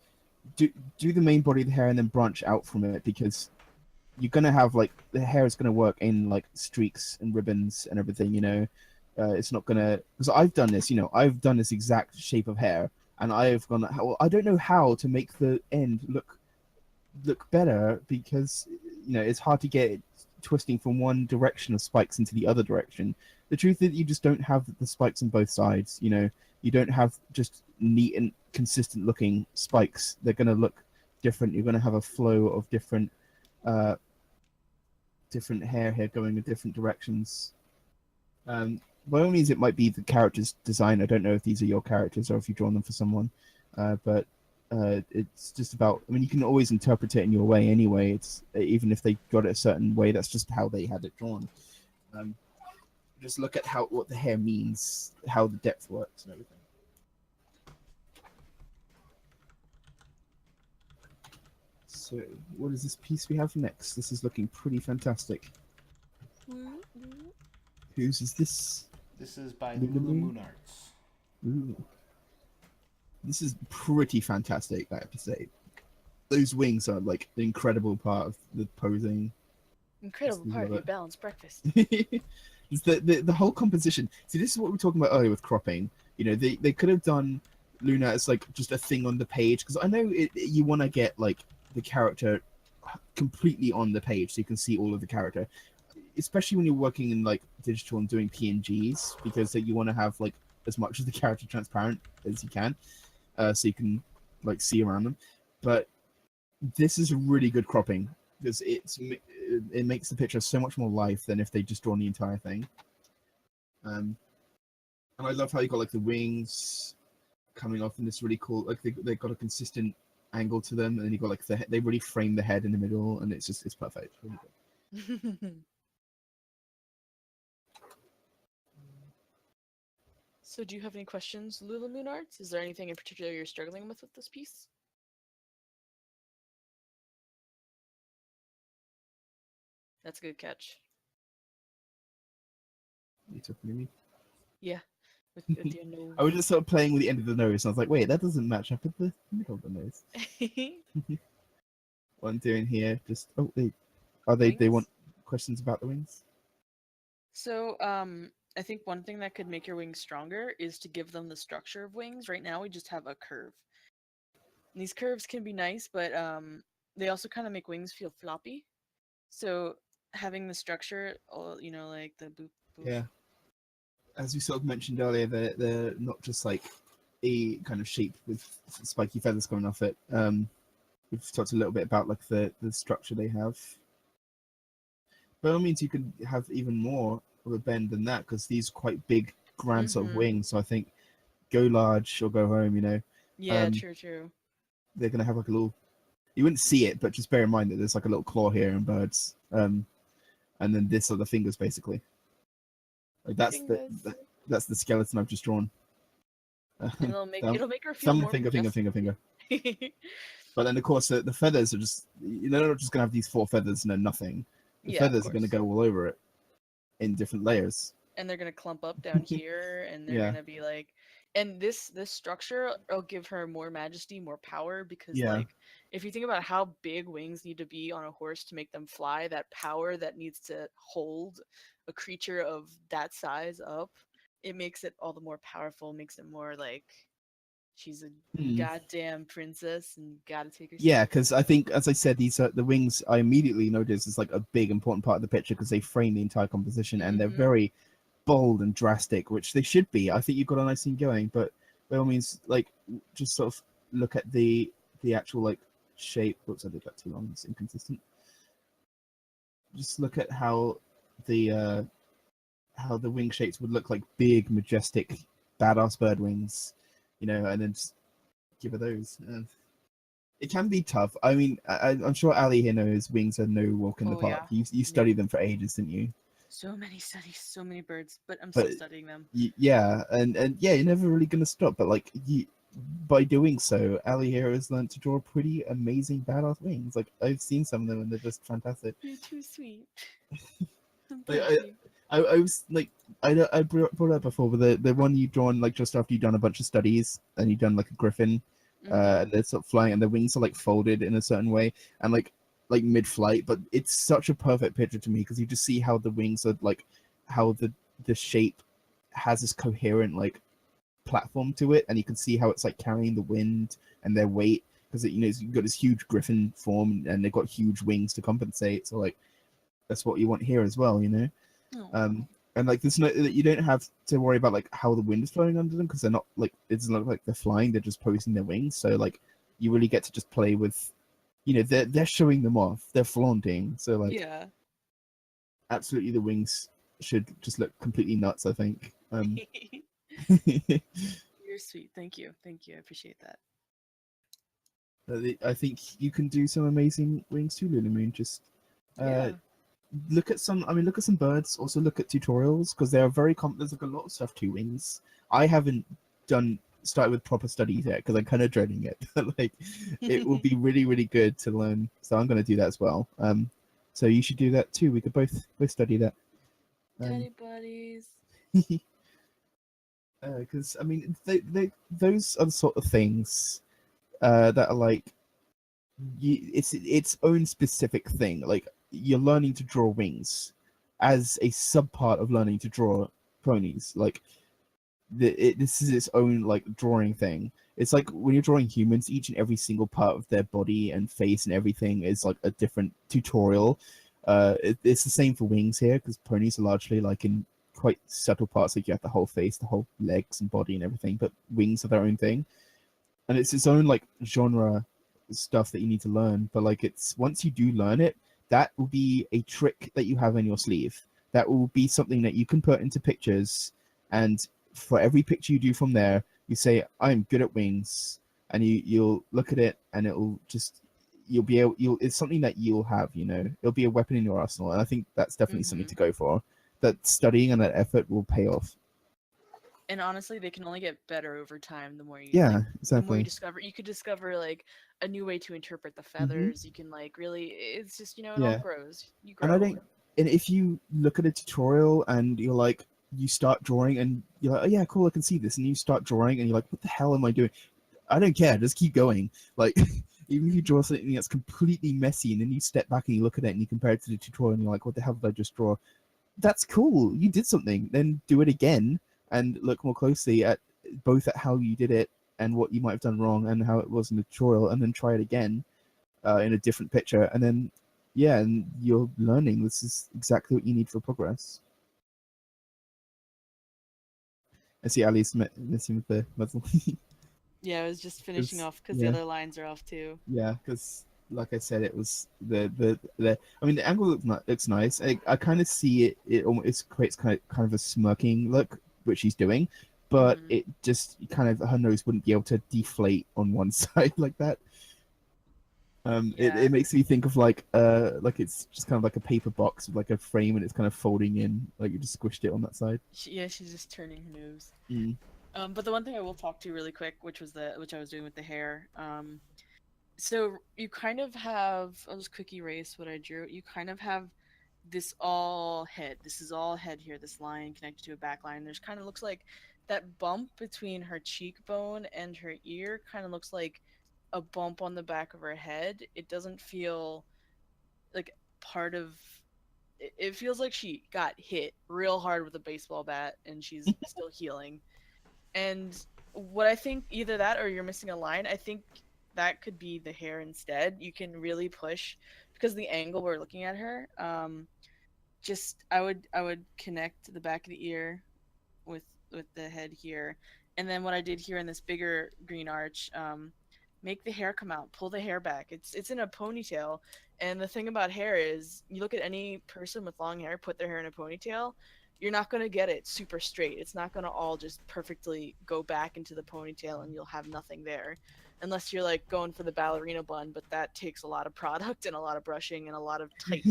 Do the main body of the hair and then branch out from it, because you're gonna have like the hair is gonna work in like streaks and ribbons and everything. It's not gonna, because I've done this. I've done this exact shape of hair, and I've gone. Well, I don't know how to make the end look better, because it's hard to get it twisting from one direction of spikes into the other direction. The truth is, you just don't have the spikes on both sides. You know, you don't have just neat and consistent looking spikes. They're going to look different. You're going to have a flow of different hair here going in different directions. By all means, it might be the character's design. I don't know if these are your characters or if you've drawn them for someone, but it's just about. I mean, you can always interpret it in your way anyway. It's even if they got it a certain way, that's just how they had it drawn. Just look at what the hair means, how the depth works, and everything. So, what is this piece we have next? This is looking pretty fantastic. Whose is this? This is by Lulu Lulu Moon? Moon Arts. Ooh. This is pretty fantastic, I have to say. Those wings are like the incredible part of the posing. Incredible Just part of love your it. balanced breakfast. It's the whole composition. See, this is what we were talking about earlier with cropping. You know, they could have done Luna as like just a thing on the page, because I know you want to get like the character completely on the page so you can see all of the character, especially when you're working in like digital and doing PNGs, because you want to have like as much of the character transparent as you can, so you can like see around them. But this is a really good cropping because it makes the picture so much more life than if they just drawn the entire thing. And I love how you got like the wings coming off in this really cool, like they got a consistent angle to them, and then you got like they really frame the head in the middle, and it's perfect. Really good. So do you have any questions, Lulu Moon Arts? Is there anything in particular you're struggling with this piece? That's a good catch. You talking to me? Yeah. With your nose. I was just sort of playing with the end of the nose, and I was like, wait, that doesn't match up with the middle of the nose. What I'm doing here, just they Wings? want questions about the wings? So, I think one thing that could make your wings stronger is to give them the structure of wings. Right now, we just have a curve. And these curves can be nice, but they also kind of make wings feel floppy. So, having the structure, you know, like the boop, boop. Yeah. As we sort of mentioned earlier, they're not just like a kind of shape with spiky feathers coming off it. We've talked a little bit about like the structure they have. By all means, you could have even more of a bend than that, because these are quite big, grand sort of wings. So I think go large or go home. You know. Yeah, true. They're gonna have like a little. You wouldn't see it, but just bear in mind that there's like a little claw here in birds. And then this are the fingers, basically. Like that's the skeleton I've just drawn. It'll make her feel more finger. But then of course the feathers are just, they're not just gonna have these 4 feathers and then nothing. The feathers are gonna go all over it in different layers. And they're gonna clump up down here, and they're gonna be like, and this structure will give her more majesty, more power, because like if you think about how big wings need to be on a horse to make them fly, that power that needs to hold a creature of that size up, it makes it all the more powerful, makes it more like she's a goddamn princess and gotta take her. Yeah, because I think, as I said, these are the wings. I immediately noticed as like a big important part of the picture, because they frame the entire composition, and they're very bold and drastic, which they should be. I think you've got a nice thing going, but by all means, like, just sort of look at the actual like shape. Oops, I did that too long. It's inconsistent. Just look at how the wing shapes would look like big, majestic, badass bird wings, and then just give her those. It can be tough. I mean, I'm sure Ali here knows wings are no walk in the park. Yeah. You studied them for ages, didn't you? So many studies, so many birds, but I'm still studying them. Yeah, and yeah, you're never really gonna stop. But like, by doing so, Ali here has learned to draw pretty amazing badass wings. Like, I've seen some of them, and they're just fantastic. You're too sweet. I was like, I brought it up before, but the one you've drawn like just after you've done a bunch of studies, and you've done like a griffin, and they're sort of flying, and their wings are like folded in a certain way, and like mid-flight. But it's such a perfect picture to me, because you just see how the wings are like, how the shape has this coherent like platform to it, and you can see how it's like carrying the wind and their weight, because you've got this huge griffin form, and they've got huge wings to compensate. So like, that's what you want here as well, you know. Oh. And like there's no, you don't have to worry about like how the wind is blowing under them, because they're not like, it doesn't look like they're flying, they're just posing their wings. So like you really get to just play with, you know, they're showing them off, they're flaunting. So like Yeah. absolutely the wings should just look completely nuts, I think. You're sweet. Thank you. Thank you. I appreciate that. I think you can do some amazing wings too, Luna Moon. Just Yeah. look at some. I mean, look at some birds. Also, look at tutorials, because they are very there's like a lot of stuff to wings. I haven't started with proper studies yet because I'm kind of dreading it. But like, it will be really, really good to learn. So I'm going to do that as well. So you should do that too. We could both study that. Study buddies. Because I mean, those are the sort of things that are like, it's its own specific thing. Like you're learning to draw wings as a sub part of learning to draw ponies. Like this is its own like drawing thing. It's like when you're drawing humans, each and every single part of their body and face and everything is like a different tutorial. It's the same for wings here, because ponies are largely like in quite subtle parts. Like you have the whole face, the whole legs and body and everything, but wings are their own thing, and it's its own like genre stuff that you need to learn. But like, it's once you do learn it, that will be a trick that you have in your sleeve. That will be something that you can put into pictures, and for every picture you do from there, you say, I'm good at wings, and you'll look at it and it'll just, it's something that you'll have, you know, it'll be a weapon in your arsenal. And I think that's definitely something to go for. That studying and that effort will pay off. And honestly, they can only get better over time. The more you, Yeah, like, the more you exactly. discover, you could discover like a new way to interpret the feathers. You can like really, it's just, you know, it all Yeah. grows. You And I grow. think, and if you look at a tutorial and you're like, you start drawing and you're like, oh yeah, cool, I can see this, and you start drawing and you're like, what the hell am I doing? I don't care, just keep going. Like, even if you draw something that's completely messy and then you step back and you look at it and you compare it to the tutorial and you're like, what the hell did I just draw? That's cool, you did something. Then do it again and look more closely at both at how you did it and what you might have done wrong and how it was in the tutorial, and then try it again in a different picture, and then yeah, and you're learning. This is exactly what you need for progress. I see Ali's messing with the muzzle. Yeah, I was just finishing off because the Yeah, other lines are off too. yeah, because like I said, it was the. I mean, the angle looks nice. I kind of see it. It almost creates kind of a smirking look, which she's doing, but it just kind of, her nose wouldn't be able to deflate on one side like that. Yeah. It makes me think of like it's just kind of like a paper box with like a frame, and it's kind of folding in, like you just squished it on that side. Yeah, she's just turning her nose. Mm. But the one thing I will talk to really quick, which I was doing with the hair. So you kind of have, I'll just quick erase what I drew. You kind of have this all head. This is all head here. This line connected to a back line. There's kind of looks like that bump between her cheekbone and her ear kind of looks like a bump on the back of her head. It doesn't feel like part of. It feels like she got hit real hard with a baseball bat and she's still healing. And what I think, either that or you're missing a line. I think that could be the hair instead. You can really push because the angle we're looking at her. Just I would connect the back of the ear with the head here, and then what I did here in this bigger green arch, make the hair come out, pull the hair back. It's in a ponytail, and the thing about hair is, you look at any person with long hair, put their hair in a ponytail, you're not going to get it super straight. It's not going to all just perfectly go back into the ponytail and you'll have nothing there. Unless you're like going for the ballerina bun, but that takes a lot of product and a lot of brushing and a lot of tight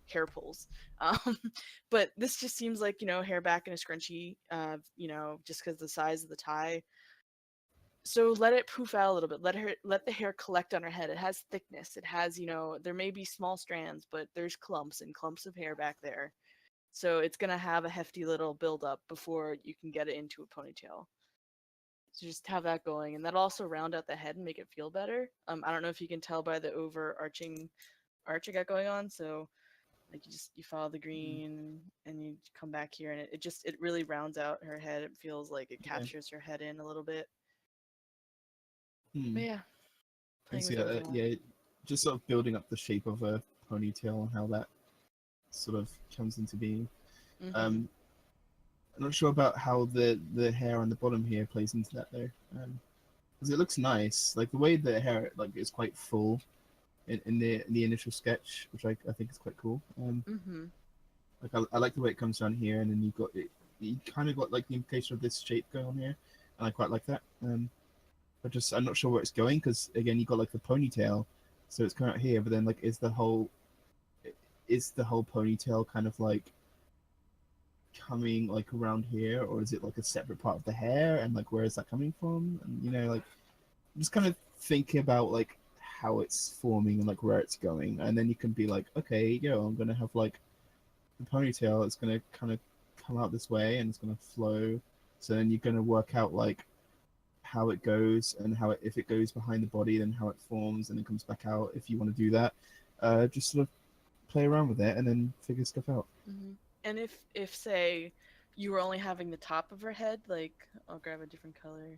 hair pulls. Um, but this just seems like, you know, hair back in a scrunchie, you know, just because the size of the tie. So let it poof out a little bit. Let the hair collect on her head. It has thickness. It has, you know, there may be small strands, but there's clumps and clumps of hair back there. So it's gonna have a hefty little buildup before you can get it into a ponytail. So just have that going, and that'll also round out the head and make it feel better. I don't know if you can tell by the overarching arch I got going on. So like you follow the green and you come back here, and it really rounds out her head. It feels like it Yeah. captures her head in a little bit. Hmm. But yeah, I playing see with it a that. little. Yeah, just sort of building up the shape of a ponytail and how that sort of comes into being. Mhm. I'm not sure about how the hair on the bottom here plays into that though, because it looks nice. Like the way the hair like is quite full in the initial sketch, which I think is quite cool. Mhm. Like I like the way it comes down here, and then you've got it. You kind of got like the implication of this shape going on here, and I quite like that. I'm not sure where it's going because again you got like the ponytail, so it's coming out here, but then like is the whole ponytail kind of like coming like around here, or is it like a separate part of the hair, and like where is that coming from? And you know, like I'm just kind of thinking about like how it's forming and like where it's going, and then you can be like, okay, I'm gonna have like the ponytail. It's gonna kind of come out this way, and it's gonna flow. So then you're gonna work out like how it goes and how if it goes behind the body, then how it forms and then comes back out. If you want to do that, just sort of play around with it and then figure stuff out. Mhm. And if say you were only having the top of her head, like I'll grab a different color.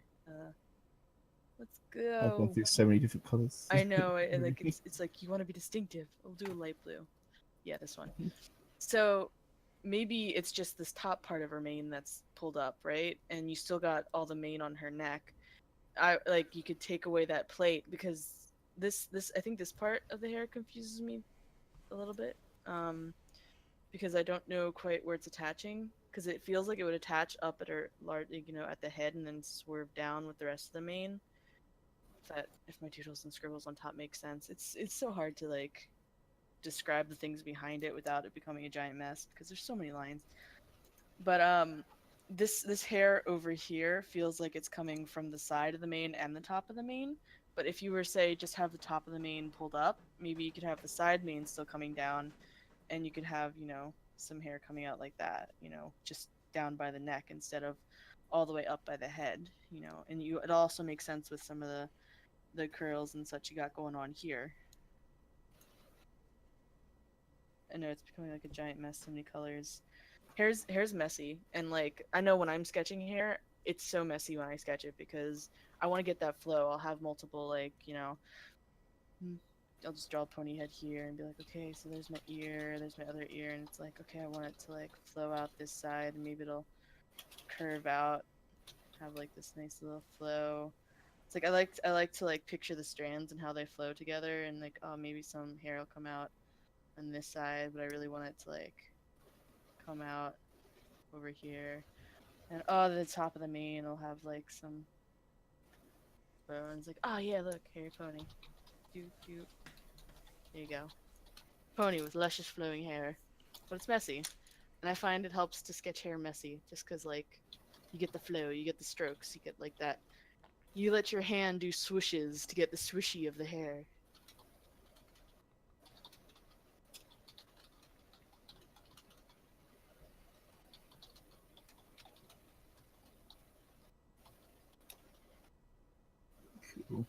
Let's I've gone go. through so many different colors. I know, like it's like you want to be distinctive. I'll do a light blue. Yeah, this one. So maybe it's just this top part of her mane that's pulled up, right? And you still got all the mane on her neck. I like you could take away that plate because this I think this part of the hair confuses me a little bit. Because I don't know quite where it's attaching because it feels like it would attach up at her large, at the head and then swerve down with the rest of the mane. If my doodles and scribbles on top make sense, it's so hard to like describe the things behind it without it becoming a giant mess because there's so many lines. But this hair over here feels like it's coming from the side of the mane and the top of the mane. But if you were say just have the top of the mane pulled up, maybe you could have the side mane still coming down, and you could have some hair coming out like that, just down by the neck instead of all the way up by the head, and it also makes sense with some of the curls and such you got going on here. I know it's becoming like a giant mess, so many colors. Hair's messy, and like I know when I'm sketching hair, it's so messy when I sketch it because I want to get that flow. I'll have multiple I'll just draw a pony head here and be like, okay, so there's my ear, there's my other ear, and it's like, okay, I want it to like flow out this side, and maybe it'll curve out, have like this nice little flow. It's like I like to like picture the strands and how they flow together, and like, oh, maybe some hair will come out on this side, but I really want it to like come out over here, and oh, the top of the mane will have like some flow, and it's like, oh yeah, look, hairy pony, cute, cute. There you go. Pony with luscious flowing hair, but it's messy, and I find it helps to sketch hair messy, just because like you get the flow, you get the strokes, you get like that. You let your hand do swooshes to get the swooshy of the hair. Cool.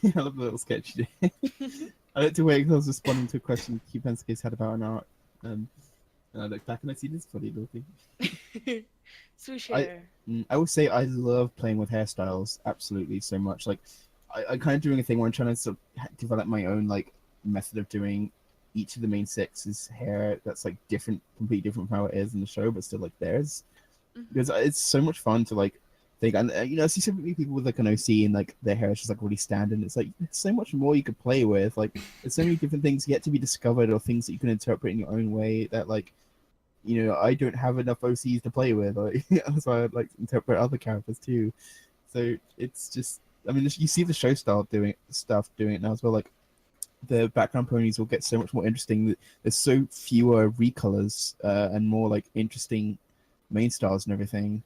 I love the little sketch you did. I like to wait because I was responding to a question Q Penske's had about an art. And I look back and I see this funny little thing. Swoosh hair. I would say I love playing with hairstyles absolutely so much. Like I'm kind of doing a thing where I'm trying to sort of develop my own like method of doing each of the main six's hair that's like different, completely different from how it is in the show, but still like theirs. Because it's so much fun to like think, and I see so many people with like an OC and like their hair is just like really standing. It's like there's so much more you could play with. Like there's so many different things yet to be discovered, or things that you can interpret in your own way that like I don't have enough OCs to play with. Like, that's why I'd like to interpret other characters too. So it's just, I mean, you see the show style doing it now as well. Like the background ponies will get so much more interesting. There's so fewer recolors and more like interesting main styles and everything.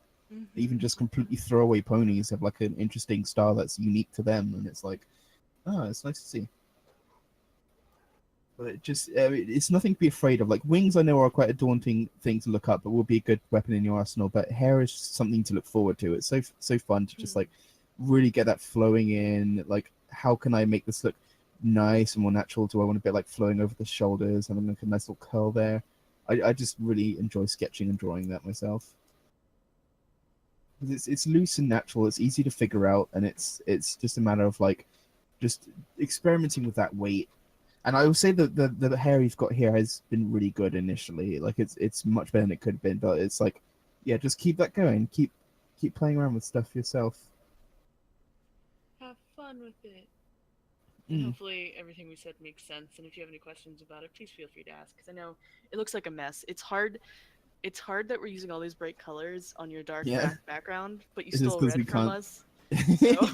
Even just completely throwaway ponies have like an interesting style that's unique to them, and it's like, it's nice to see. But it's nothing to be afraid of. Like wings, I know are quite a daunting thing to look up, but will be a good weapon in your arsenal. But hair is something to look forward to. It's so fun to just like really get that flowing in. Like, how can I make this look nice and more natural? Do I want a bit like flowing over the shoulders and like a nice little curl there? I just really enjoy sketching and drawing that myself. It's loose and natural. It's easy to figure out, and it's just a matter of like just experimenting with that weight And I will say that the hair he's got here has been really good initially. Like it's much better than it could have been. But it's like, yeah, just keep that going. Keep playing around with stuff yourself. Have fun with it. And Mm. hopefully everything we said makes sense. And if you have any questions about it, please feel free to ask. Because I know it looks like a mess. It's hard. It's hard that we're using all these bright colors on your dark Yeah. background, but you It's just stole 'cause red we from can't- us.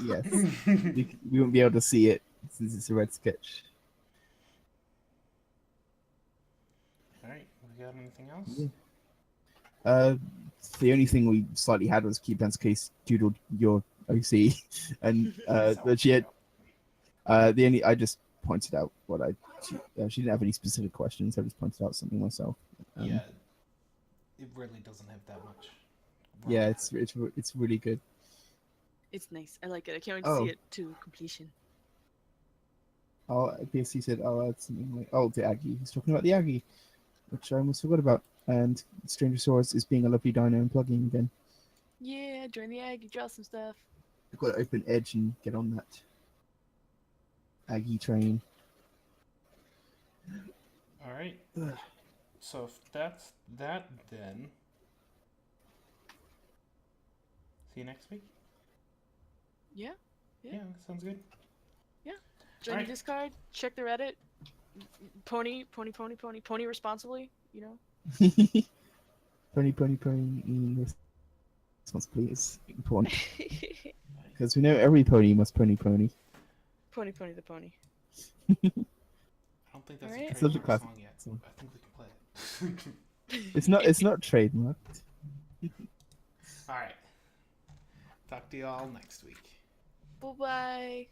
Yes. We won't be able to see it since it's a red sketch. All right, we got anything else? Yeah. The only thing we slightly had was Keeplan's case doodled your OC, and but she had the only I just pointed out what she didn't have any specific questions. I just pointed out something myself. Yeah, it really doesn't have that much. Yeah, it's really good. It's nice. I like it. I can't wait to Oh. see it to completion. Oh, BSC said, "Oh, that's something like the Aggie." He's talking about the Aggie, which I almost forgot about. And Strangersaurus is being a lovely dino and plugging again. Yeah, join the Aggie, draw some stuff. I've got to open Edge and get on that Aggie train. All right. Ugh. So if that's that, then see you next week. Yeah. Yeah, sounds good. Join Alright. the Discord. Check the Reddit. Pony responsibly. You know. Pony, response, please. Important. Because we know every pony must pony. Pony the pony. I don't think that's Alright. a It's such a trademark classic song yet. song. I think we can play it. It's not trademarked. All right. Talk to you all next week. Bye bye.